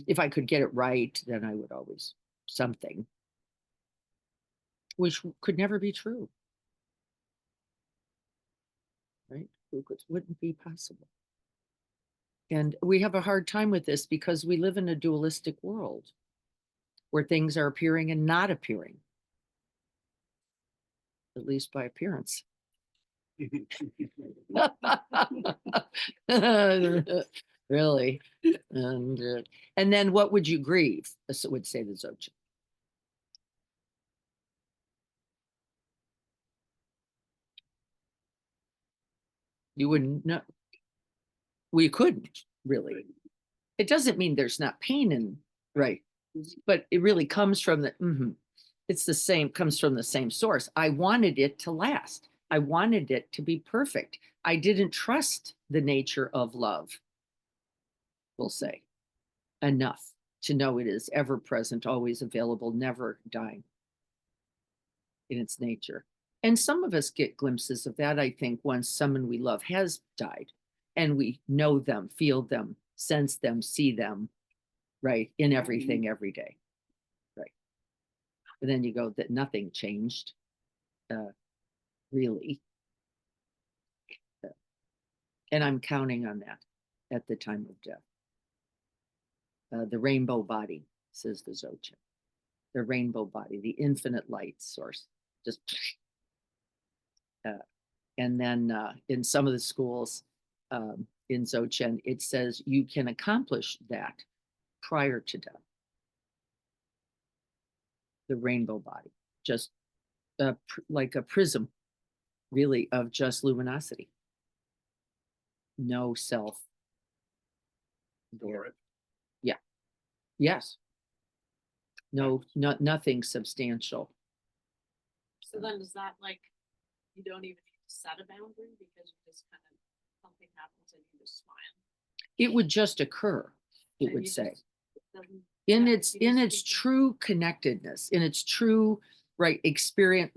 if I could get it right, then I would always something, which could never be true. Right? It wouldn't be possible. And we have a hard time with this because we live in a dualistic world where things are appearing and not appearing, at least by appearance. Really. And then what would you grieve? Would say the Dzogchen. You wouldn't know. We couldn't really. It doesn't mean there's not pain in, right? But it really comes from it's the same, comes from the same source. I wanted it to last. I wanted it to be perfect. I didn't trust the nature of love, we'll say, enough to know it is ever present, always available, never dying in its nature. And some of us get glimpses of that, I think, once someone we love has died and we know them, feel them, sense them, see them, right, in everything every day. Right. And then you go that nothing changed, really. And I'm counting on that at the time of death. The rainbow body, says the Dzogchen. The rainbow body, the infinite light source, just. And then in some of the schools in Dzogchen, it says you can accomplish that prior to death. The rainbow body, just like a prism, really, of just luminosity. No self there. Yeah. Yes. No, nothing substantial.
So then is that like, you don't even need to set a boundary because you just kind of, something happens and you just smile?
It would just occur, it
And
would
you
say.
just- it doesn't-
In
yeah,
its
you just speak
true connectedness, in its true right experience,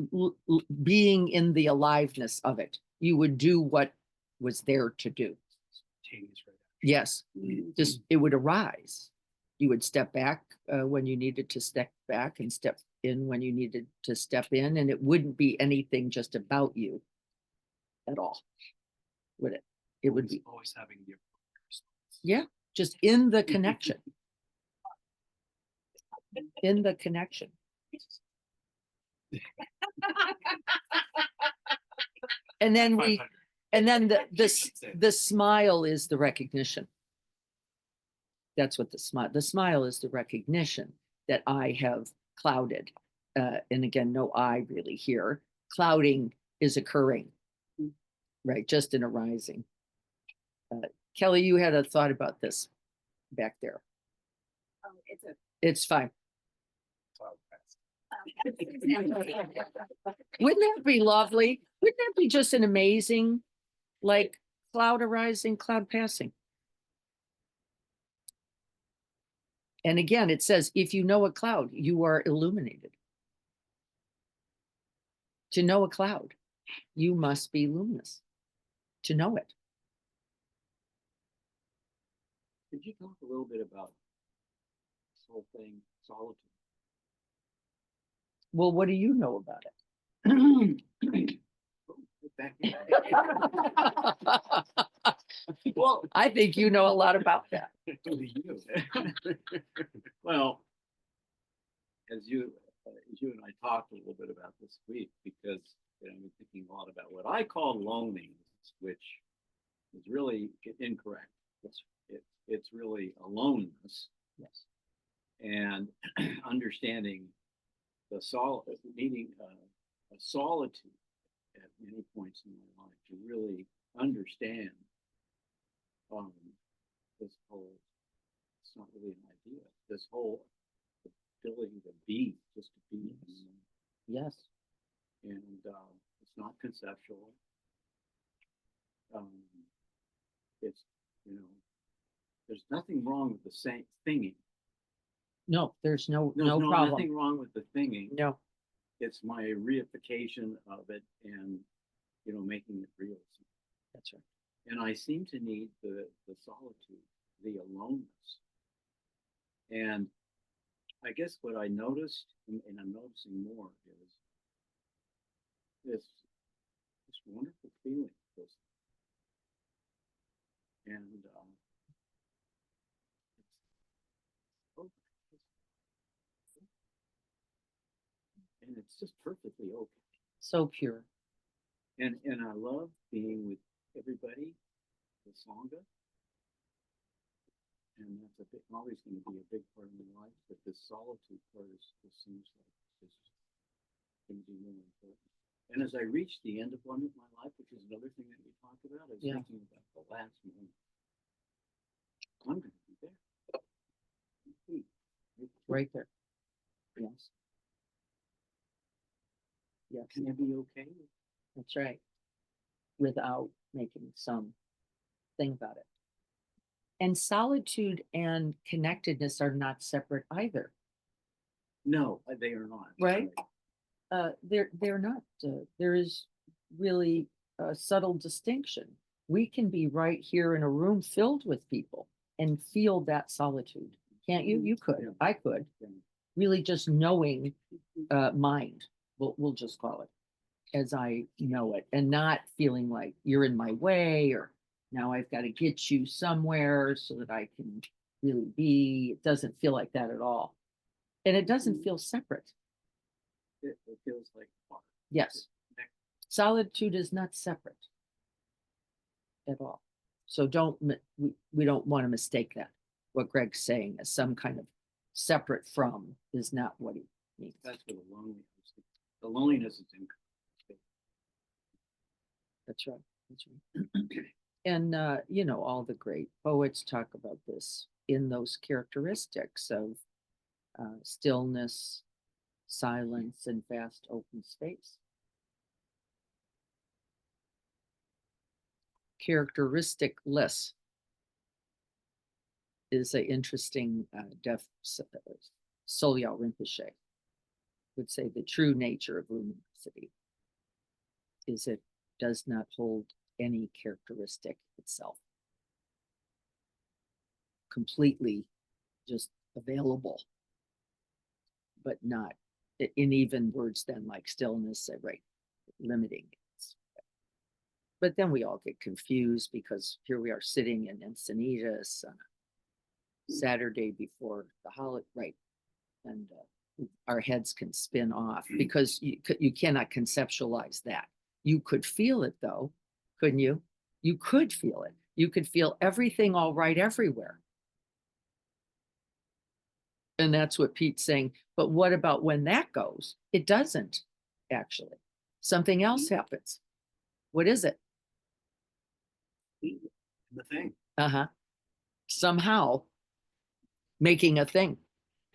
being in the aliveness of it, you would do what was there to do.
Spontaneous right after.
Yes, just it would arise. You would step back when you needed to step back and step in when you needed to step in, and it wouldn't be anything just about you at all, would it? It would be
Always having the appropriate response.
yeah, just in the connection. In the connection. And then
500.
and then the smile is the recognition. That's what the smile is the recognition that I have clouded. And again, no I really here. Clouding is occurring, right? Just in arising. Kelly, you had a thought about this back there. It's fine. Wouldn't that be lovely? Wouldn't that be just an amazing, like cloud arising, cloud passing? And again, it says, if you know a cloud, you are illuminated. To know a cloud, you must be luminous to know it.
Could you talk a little bit about this whole thing, solitude?
Well, what do you know about it?
Back in.
Well, I think you know a lot about that.
Well, as you and I talked a little bit about this week, because I've been thinking a lot about what I call loneliness, which is really incorrect. It's really aloneness.
Yes.
And understanding needing a solitude at many points in my life to really understand this whole, it's not really an idea, this whole ability to be, just to be.
Yes.
And it's not conceptual. It's, there's nothing wrong with the same thinking.
No, there's no
There's
problem.
nothing wrong with the thinking.
No.
It's my reification of it and, making it real.
That's right.
And I seem to need the solitude, the aloneness. And I guess what I noticed, and I'm noticing more, is this wonderful feeling. And it's just perfectly okay.
So pure.
And I love being with everybody, the Sangha. And that's always going to be a big part of my life. But this solitude part just seems like it's going to be more important. And as I reached the end of one of my life, which is another thing that we talked about, I was
Yeah.
thinking about the last moment. I'm going to be there.
Right there. Yes. Yes,
Can I be okay?
that's right. Without making some thing about it. And solitude and connectedness are not separate either.
No, they are not.
Right. They're not. There is really a subtle distinction. We can be right here in a room filled with people and feel that solitude. Can't you? You could.
Yeah.
I could.
Yeah.
Really just knowing mind, we'll just call it, as I know it, and not feeling like you're in my way or now I've got to get you somewhere so that I can really be. It doesn't feel like that at all. And it doesn't feel separate.
It feels like part.
Yes. Solitude is not separate at all. So we don't want to mistake that. What Greg's saying as some kind of separate from is not what he means.
That's where the loneliness is. The loneliness is in.
That's right. That's right. And you know, all the great poets talk about this in those characteristics of stillness, silence, and vast open space. Characteristicless is an interesting Sogyal Rinpoche would say the true nature of luminosity is it does not hold any characteristic itself. Completely just available, but not in even words then like stillness, right, limiting. But then we all get confused because here we are sitting in Encinitas on a Saturday before the holiday, right? And our heads can spin off because you cannot conceptualize that. You could feel it though, couldn't you? You could feel it. You could feel everything all right everywhere. And that's what Pete's saying. But what about when that goes? It doesn't actually. Something else happens. What is it?
The thing.
Uh-huh. Somehow making a thing.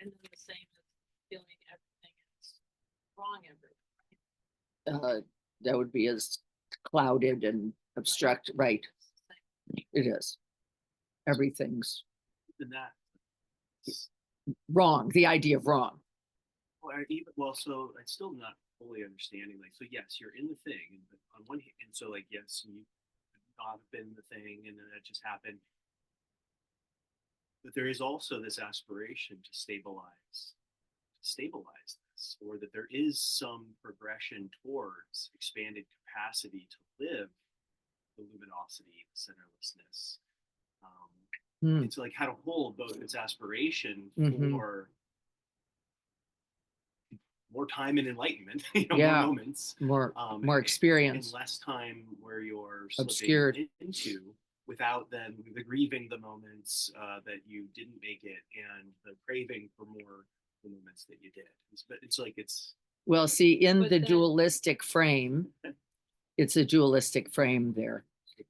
And then the same as feeling everything is wrong everywhere.
That would be as clouded and obstruct, right?
It's the same.
It is. Everything's
And that.
wrong. The idea of wrong.
Well, so I'm still not fully understanding. Like, so yes, you're in the thing, and on one hand, and so like yes, you could not have been the thing, and then that just happened. But there is also this aspiration to stabilize this, or that there is some progression towards expanded capacity to live the luminosity, the centerlessness. It's like how to hold both its aspiration for more time and enlightenment,
Yeah.
more moments,
More
and
experience.
less time where you're
Obscured.
slipping into without then the grieving the moments that you didn't make it and the craving for more the moments that you did. But it's like
Well, see, in
But
the
then-
dualistic frame, it's a dualistic frame there.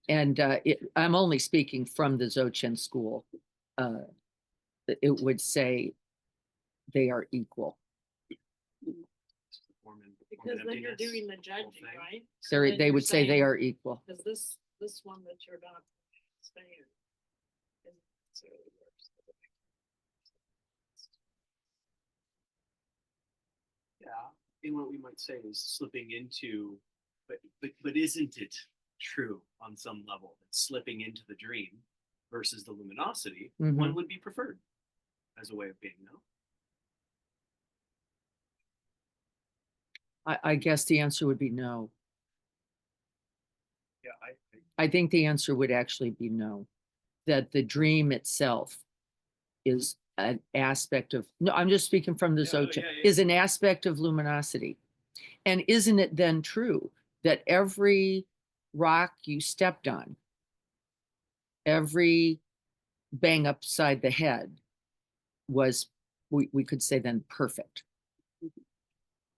And I'm only speaking from the Dzogchen school. It would say they are equal.
Because then you're doing the judging, right?
They would say they are equal.
Because this one that you're not saying isn't necessarily yours.
Yeah, and what we might say is slipping into, but isn't it true on some level that slipping into the dream versus the luminosity, one would be preferred as a way of being, no?
I guess the answer would be no.
Yeah,
I think the answer would actually be no. That the dream itself is an aspect of, no, I'm just speaking from the Dzogchen, is an aspect of luminosity. And isn't it then true that every rock you stepped on, every bang upside the head was, we could say then perfect.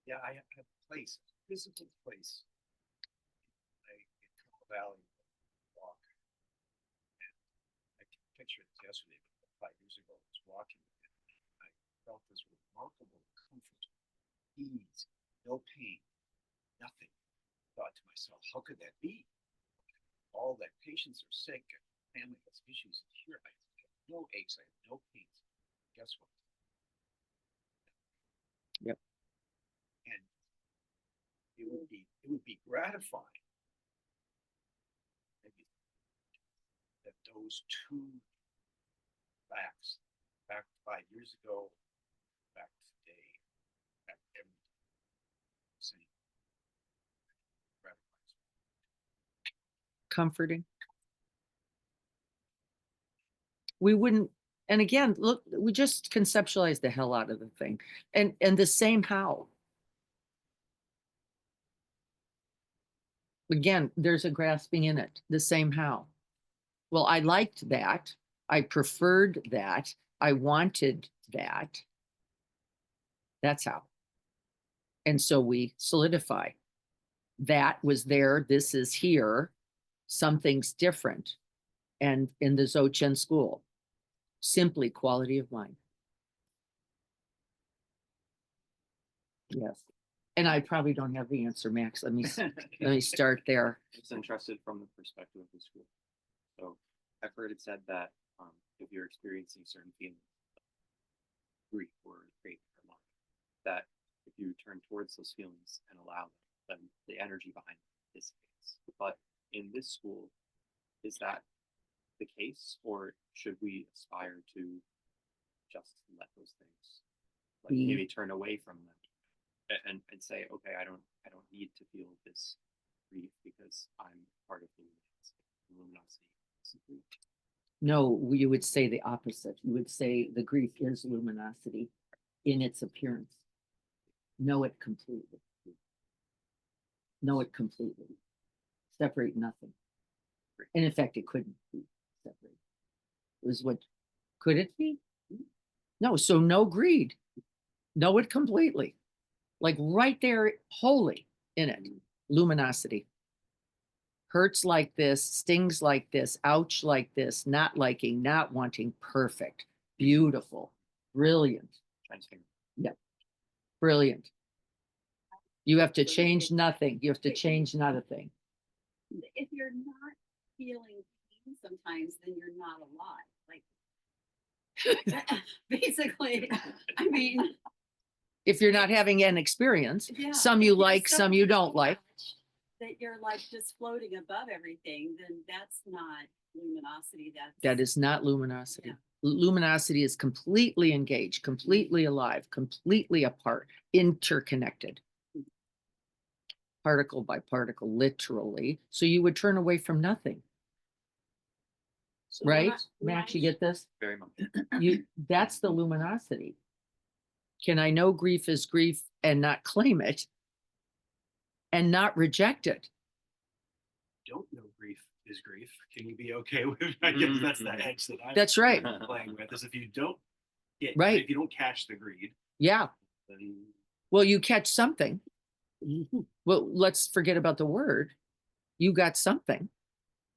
yeah, I have place. physical place. In Coal Valley walk. And I can picture it yesterday, but 5 years ago, I was walking and I felt this remarkable comfort, ease, no pain, nothing. I thought to myself, how could that be? All that patients are sick and family has issues, and here I have no aches, I have no pains. Guess what?
Yep.
And it would be gratifying maybe that those two facts, back 5 years ago, back today, back every same gratifying.
Comforting. We wouldn't, and again, look, we just conceptualize the hell out of the thing. And the same how. Again, there's a grasping in it, the same how. Well, I liked that. I preferred that. I wanted that. That's how. And so we solidify. That was there. This is here. Something's different. And in the Dzogchen school, simply quality of mind. Yes. And I probably don't have the answer, Max. Let me start there.
Just interested from the perspective of the school. So I've heard it said that if you're experiencing certain feelings, grief or great or love, that if you turn towards those feelings and allow them, then the energy behind it dissipates. But in this school, is that the case, or should we aspire to just let those things, like maybe turn away from them and say, okay, I don't need to feel this grief because I'm part of the luminosity.
No, you would say the opposite. You would say the grief is luminosity in its appearance. Know it completely. Know it completely. Separate nothing. And in fact, it couldn't be separated. It was what, could it be? No, so no greed. Know it completely. Like right there, wholly in it. Luminosity. Hurts like this, stings like this, ouch like this, not liking, not wanting, perfect, beautiful, brilliant. Yeah, brilliant. You have to change nothing. You have to change not a thing.
If you're not feeling pain sometimes, then you're not alive. Like basically, I mean,
If you're not having an experience,
yeah,
some
if
you
you're
like, some you don't like.
that you're like just floating above everything, then that's not luminosity.
That is not luminosity.
Yeah.
Luminosity is completely engaged, completely alive, completely apart, interconnected. Particle by particle, literally. So you would turn away from nothing.
So
Right?
when
Max, you get this?
Very much.
That's the luminosity. Can I know grief is grief and not claim it and not reject it?
Don't know grief is grief. Can you be okay with? I guess that's the edge that I'm
That's right.
playing with. Is if you don't get
Right.
if you don't catch the greed,
Yeah.
then
Well, you catch something. Well, let's forget about the word. You got something.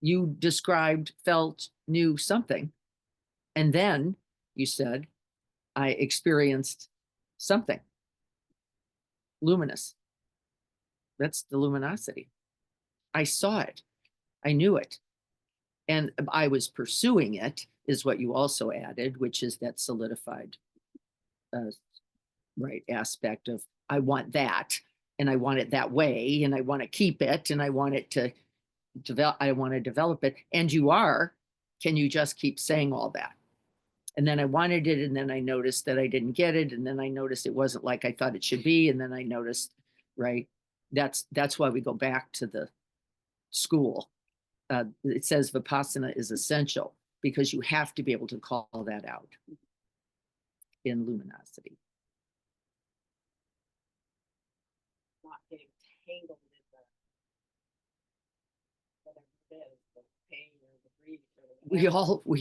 You described, felt, knew something. And then you said, I experienced something luminous. That's the luminosity. I saw it. I knew it. And I was pursuing it, is what you also added, which is that solidified right aspect of I want that, and I want it that way, and I want to keep it, and I want it to develop, I want to develop it. And you are, can you just keep saying all that? And then I wanted it, and then I noticed that I didn't get it, and then I noticed it wasn't like I thought it should be, and then I noticed, right? That's why we go back to the school. It says Vipassana is essential because you have to be able to call that out in luminosity.
Not getting tangled in the whatever it is, the pain or the grief or the
We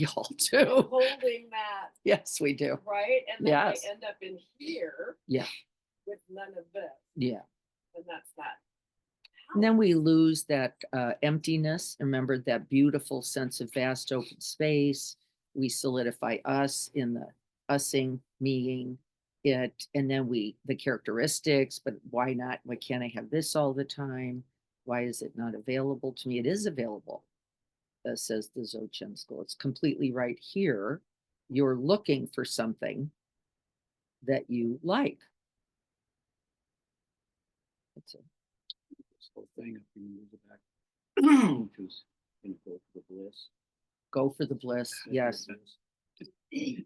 all do.
holding that,
Yes, we do.
right? And then
Yes.
they end up in here
Yeah.
with none of this.
Yeah.
And that's that.
And then we lose that emptiness. Remember that beautiful sense of vast open space. We solidify us in the using, meing it, and then the characteristics, but why not? Why can't I have this all the time? Why is it not available to me? It is available, says the Dzogchen school. It's completely right here. You're looking for something that you like. That's it.
This whole thing a few years back, which was, go for the bliss.
Go for the bliss. Yes.
Bliss.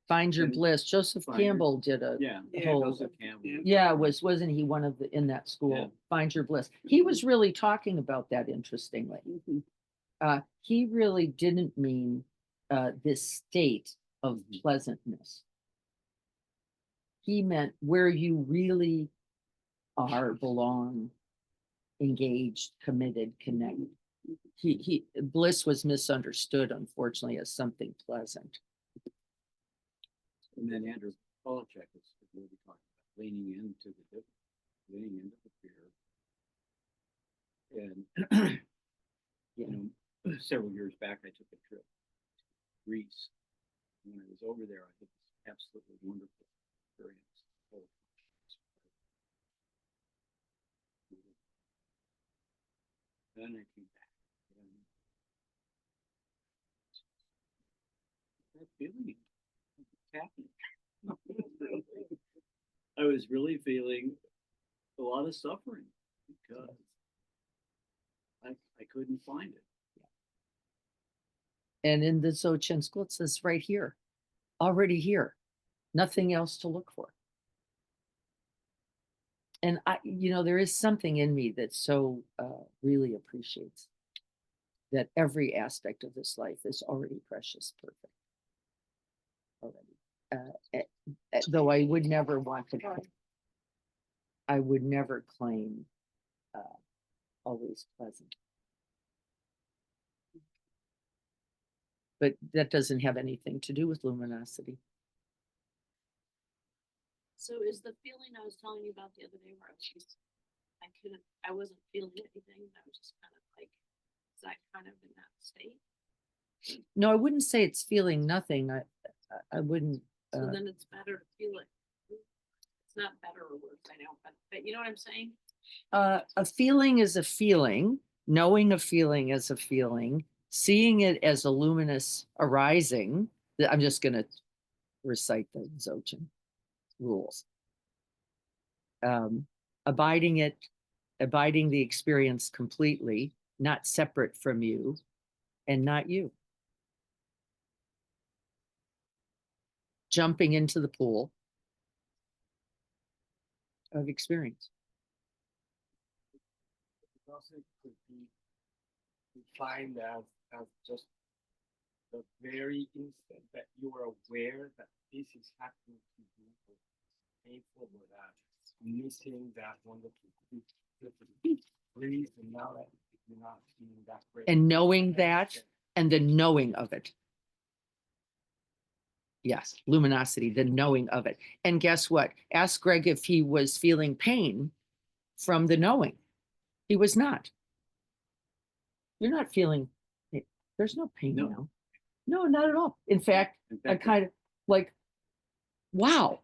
Find your
And
bliss. Joseph
find your-
Campbell did a
Yeah.
whole,
Joseph Campbell.
yeah, wasn't he one of the in that school?
Yeah.
Find your bliss. He was really talking about that, interestingly. He really didn't mean this state of pleasantness. He meant where you really are, belong, engaged, committed, connected. Bliss was misunderstood, unfortunately, as something pleasant.
And then Andrew Polachek is really talking about leaning into the different, leaning into the fear. And you know, several years back, I took a trip to Greece. When I was over there, I had this absolutely wonderful experience. Then I came back. And that feeling, what's happening? I was really feeling a lot of suffering because I couldn't find it.
And in the Dzogchen school, it says right here, already here, nothing else to look for. And there is something in me that so really appreciates that every aspect of this life is already precious, perfect. Already. Though I would never want to, I would never claim always pleasant. But that doesn't have anything to do with luminosity.
So is the feeling I was telling you about the other day where I wasn't feeling anything. I was just kind of like, is that kind of in that state?
No, I wouldn't say it's feeling nothing. I wouldn't.
So then it's better to feel it. It's not better or worse, I know, but you know what I'm saying?
A feeling is a feeling. Knowing a feeling as a feeling. Seeing it as a luminous arising. I'm just going to recite the Dzogchen rules. Abiding the experience completely, not separate from you, and not you. Jumping into the pool of experience.
It also could be defined as just the very instant that you are aware that this is happening to you, but painful, but missing that wonderful release, and now that you're not feeling that great.
And knowing that, and the knowing of it. Yes, luminosity, the knowing of it. And guess what? Ask Greg if he was feeling pain from the knowing. He was not. You're not feeling, there's no pain
No.
now. No, not at all. In fact, I kind of like, wow,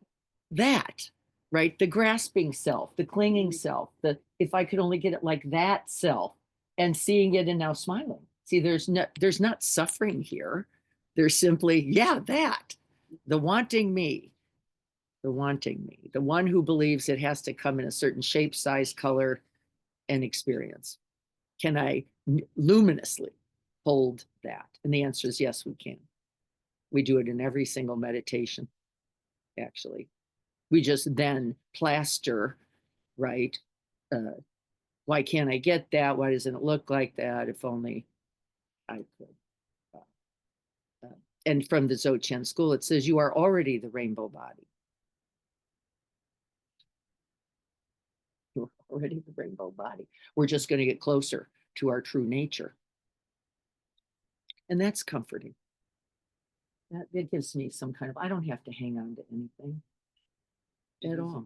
that, right? The grasping self, the clinging self, if I could only get it like that self, and seeing it and now smiling. See, there's not suffering here. There's simply, yeah, that. The wanting me, the one who believes it has to come in a certain shape, size, color, and experience. Can I luminously hold that? And the answer is yes, we can. We do it in every single meditation, actually. We just then plaster, right? Why can't I get that? Why doesn't it look like that? If only I could. And from the Dzogchen school, it says you are already the rainbow body. You're already the rainbow body. We're just going to get closer to our true nature. And that's comforting. That gives me some kind of, I don't have to hang on to anything at all.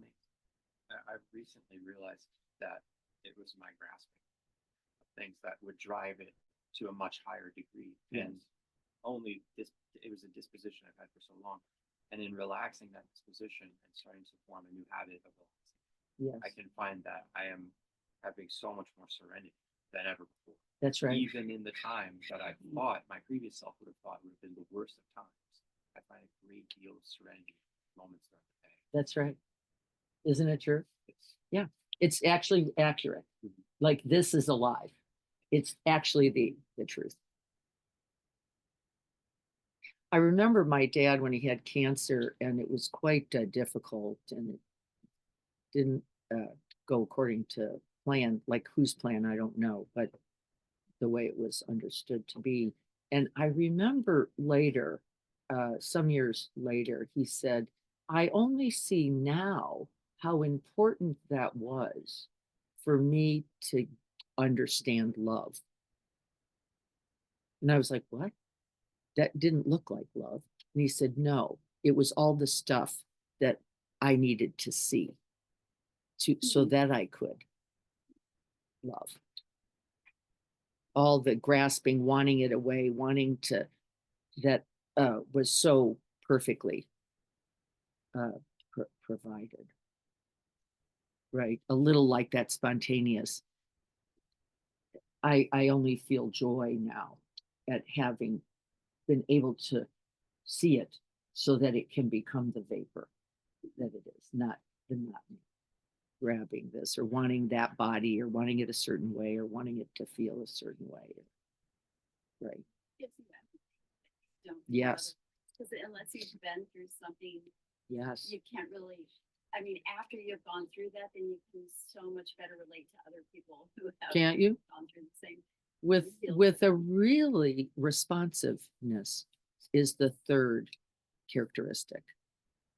I've recently realized that it was my grasping of things that would drive it to a much higher degree. And only this, it was a disposition I've had for so long. And in relaxing that disposition and starting to form a new habit of relaxing,
Yes,
I can find that I am having so much more serenity than ever before.
that's right.
Even in the times that I thought my previous self would have thought would have been the worst of times, I find a great deal of serenity moments throughout the day.
That's right. Isn't it true?
It's
It's actually accurate. Like this is alive. It's actually the truth. I remember my dad when he had cancer, and it was quite difficult, and it didn't go according to plan. Like whose plan, I don't know, but the way it was understood to be. And I remember later, some years later, he said, I only see now how important that was for me to understand love. And I was like, what? That didn't look like love. And he said, no, it was all the stuff that I needed to see so that I could love. All the grasping, wanting it away, wanting to, that was so perfectly provided. Right. A little like that spontaneous. I only feel joy now at having been able to see it so that it can become the vapor that it is, not the not grabbing this or wanting that body or wanting it a certain way or wanting it to feel a certain way. Right. Yes.
Because unless you've been through something,
Yes.
you can't really, I mean, after you've gone through that, then you can so much better relate to other people who have
Can't you?
gone through the same.
With a really responsiveness is the third characteristic.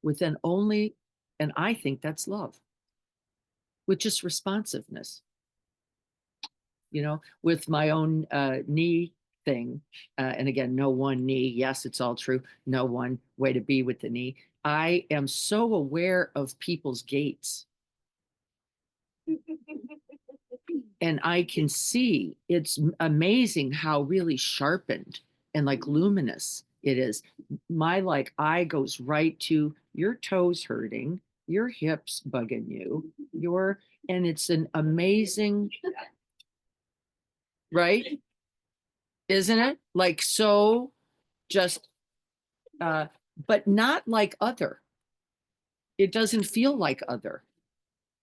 With an only, and I think that's love. With just responsiveness. You know, with my own knee thing, and again, no one knee. Yes, it's all true. No one way to be with the knee. I am so aware of people's gaits. And I can see it's amazing how really sharpened and like luminous it is. My like eye goes right to your toes hurting, your hips bugging you, and it's an amazing, right? Isn't it? Like so just but not like other. It doesn't feel like other.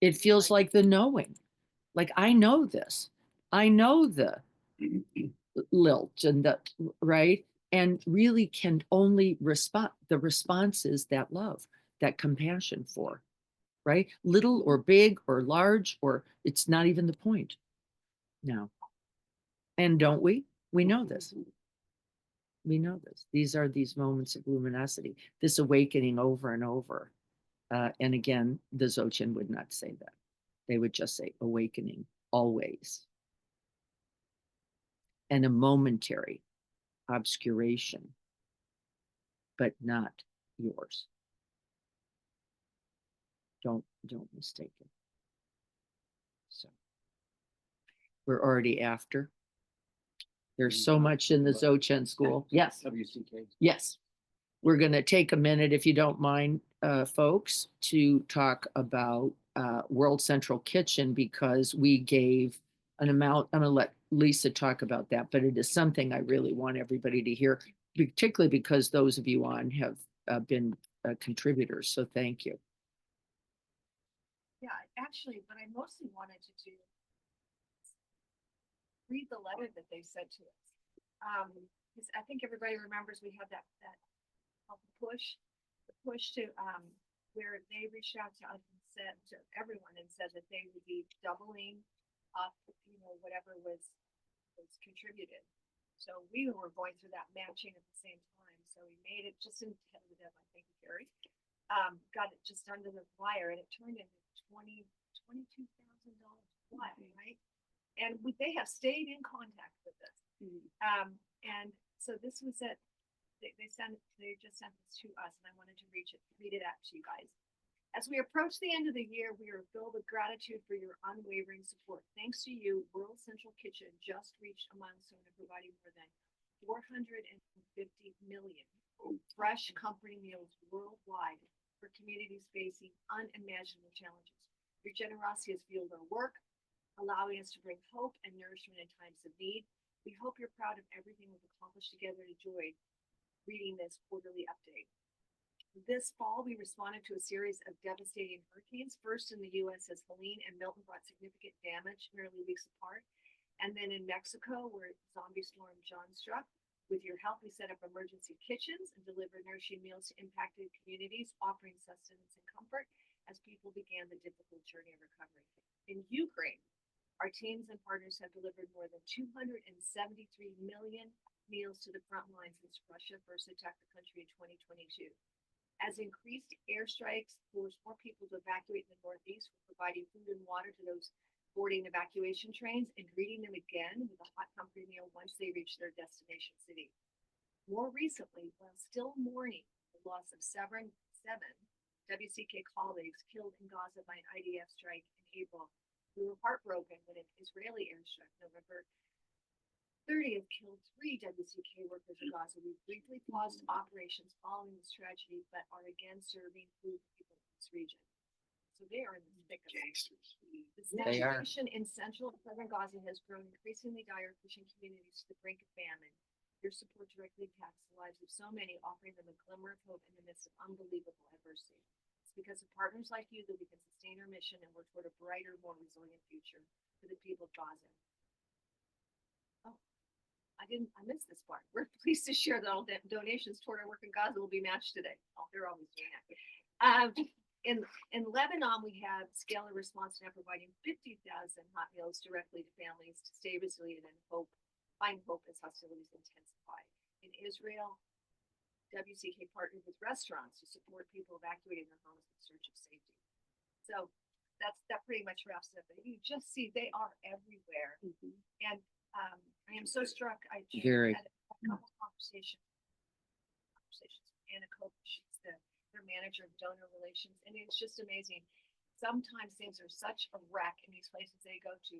It feels like the knowing. Like I know this. I know the lilt and the right and really can only respond. The response is that love, that compassion for, right? Little or big or large, or it's not even the point now. And don't we? We know this. We know this. These are these moments of luminosity, this awakening over and over. And again, the Dzogchen would not say that. They would just say awakening always. And a momentary obscuration, but not yours. Don't mistake it. So we're already after. There's so much in the Dzogchen school. Yes.
WCK.
Yes. We're going to take a minute, if you don't mind, folks, to talk about World Central Kitchen because we gave an amount. I'm going to let Lisa talk about that, but it is something I really want everybody to hear, particularly because those of you on have been contributors. So thank you.
Yeah, actually, what I mostly wanted to do is read the letter that they sent to us. Because I think everybody remembers we had that push to where they reached out to us and said to everyone and said that they would be doubling up, whatever was contributed. So we were going through that matching at the same time. So we made it just in tentative, I think, Gary. Got it just under the wire, and it turned into $22,000 flat, right? And they have stayed in contact with us. And so this was it. They just sent this to us, and I wanted to read it out to you guys.
As we approach the end of the year, we are filled with gratitude for your unwavering support. Thanks to you, World Central Kitchen just reached a milestone of providing more than 450 million fresh, comforting meals worldwide for communities facing unimaginable challenges. Your generosity has fueled our work, allowing us to bring hope and nourishment in times of need. We hope you're proud of everything we've accomplished together and enjoyed reading this quarterly update. This fall, we responded to a series of devastating hurricanes, first in the U.S. as Helene and Milton brought significant damage merely weeks apart, and then in Mexico, where zombie storm John struck. With your help, we set up emergency kitchens and delivered nourishing meals to impacted communities, offering sustenance and comfort as people began the difficult journey of recovery. In Ukraine, our teams and partners have delivered more than 273 million meals to the front line since Russia first attacked the country in 2022. As increased airstrikes forced more people to evacuate in the Northeast, we're providing food and water to those boarding evacuation trains and greeting them again with a hot comfort meal once they reach their destination city. More recently, while still mourning the loss of seven WCK colleagues killed in Gaza by an IDF strike in April, we were heartbroken when an Israeli airstrike November 30th killed 3 WCK workers in Gaza. We briefly paused operations following this tragedy, but are again serving food to people in this region. So they are in the thick of it. The
They are.
situation in central and southern Gaza has grown increasingly dire, pushing communities to the brink of famine. Your support directly impacts the lives of so many, offering them a glimmer of hope in the midst of unbelievable adversity. It's because of partners like you that we can sustain our mission and work toward a brighter, more resilient future for the people of Gaza. Oh, I missed this part. We're pleased to share that all donations toward our work in Gaza will be matched today. Oh, they're always doing that. In Lebanon, we have scaled a response now providing 50,000 hot meals directly to families to stay resilient and find hope as hostilities intensify. In Israel, WCK partnered with restaurants to support people evacuating their homes in search of safety. So that pretty much wraps it up. You just see they are everywhere. And I am so struck. I just
Very.
had a couple conversations with Anna Cope. She's their manager of donor relations, and it's just amazing. Sometimes things are such a wreck in these places they go to.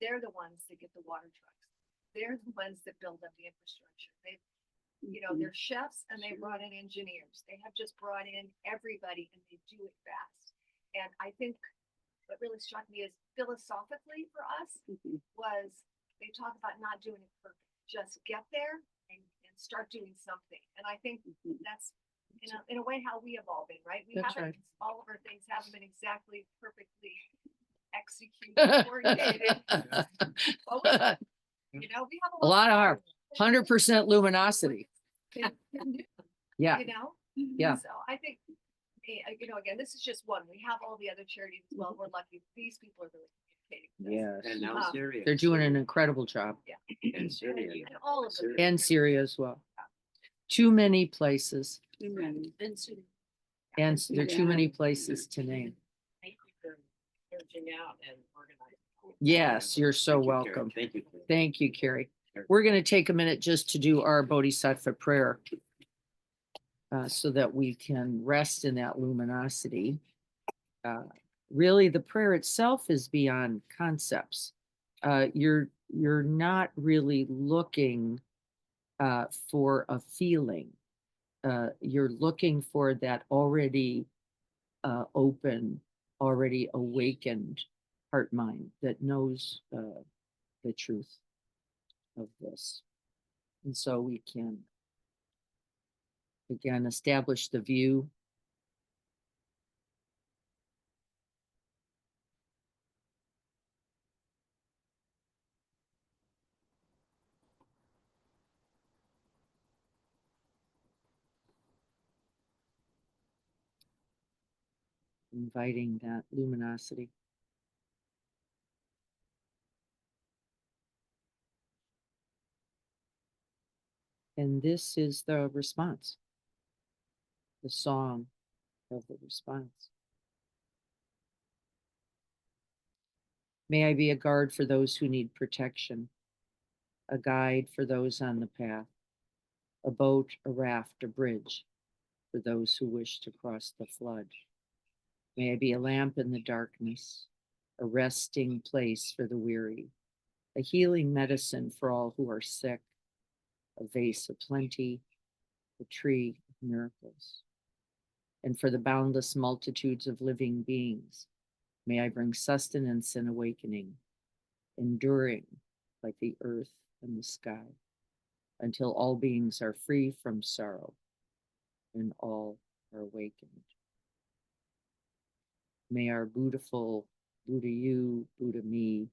They're the ones that get the water trucks. They're the ones that build up the infrastructure. They're chefs and they brought in engineers. They have just brought in everybody and they do it fast. And I think what really struck me is philosophically for us was they talk about not doing it perfect. Just get there and start doing something. And I think that's in a way how we have all been, right? All of our things haven't been exactly perfectly executed, coordinated. But we have
A lot of our 100% luminosity. Yeah. Yeah.
So I think, again, this is just one. We have all the other charities as well. We're lucky. These people are really communicating with us.
Yes.
And now Syria.
They're doing an incredible job.
And Syria.
And all of them.
And Syria as well. Too many places.
And soon.
And there are too many places to name.
Thank you for searching out and organizing.
Yes, you're so
Thank you, Karen.
welcome.
Thank you.
Thank you, Carrie. We're going to take a minute just to do our Bodhisattva prayer so that we can rest in that luminosity. Really, the prayer itself is beyond concepts. You're not really looking for a feeling. You're looking for that already open, already awakened heart mind that knows the truth of this. And so we can again establish the view. Inviting that luminosity. And this is the response, the song of the response. May I be a guard for those who need protection, a guide for those on the path, a boat, a raft, a bridge for those who wish to cross the flood. May I be a lamp in the darkness, a resting place for the weary, a healing medicine for all who are sick, a vase of plenty, a tree of miracles. And for the boundless multitudes of living beings, may I bring sustenance and awakening, enduring like the earth and the sky, until all beings are free from sorrow and all are awakened. May our Buddhaful, Buddha you, Buddha me,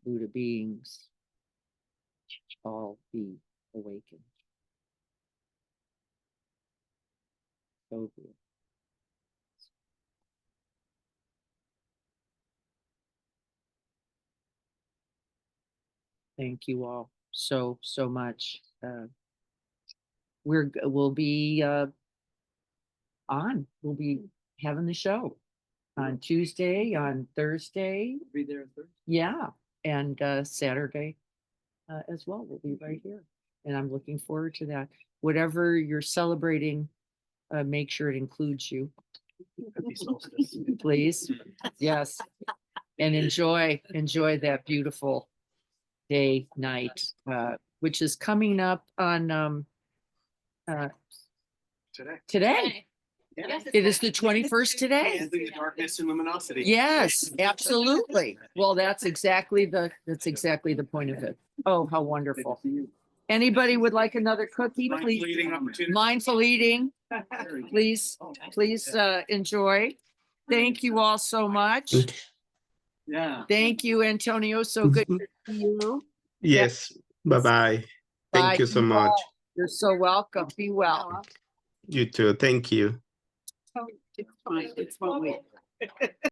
Buddha beings all be awakened. So be it. Thank you all so much. We'll be on. We'll be having the show on Tuesday, on Thursday.
Be there Thursday.
Yeah, and Saturday as well. We'll be right here, and I'm looking forward to that. Whatever you're celebrating, make sure it includes you,
Happy solstice.
please. Yes, and enjoy that beautiful day, night, which is coming up on
Today.
today.
Yes,
It is the 21st today.
Dancing in darkness and luminosity.
Yes, absolutely. Well, that's exactly the point of it. Oh, how wonderful. Anybody would like another cookie,
Mindful
please?
eating opportunity.
Mindful eating, please enjoy. Thank you all so much.
Yeah.
Thank you, Antonio. So good to see you.
Yes. Bye-bye.
Bye.
Thank you so
You
much.
all. You're so welcome. Be well.
You too. Thank you.
It's fine. It's fine.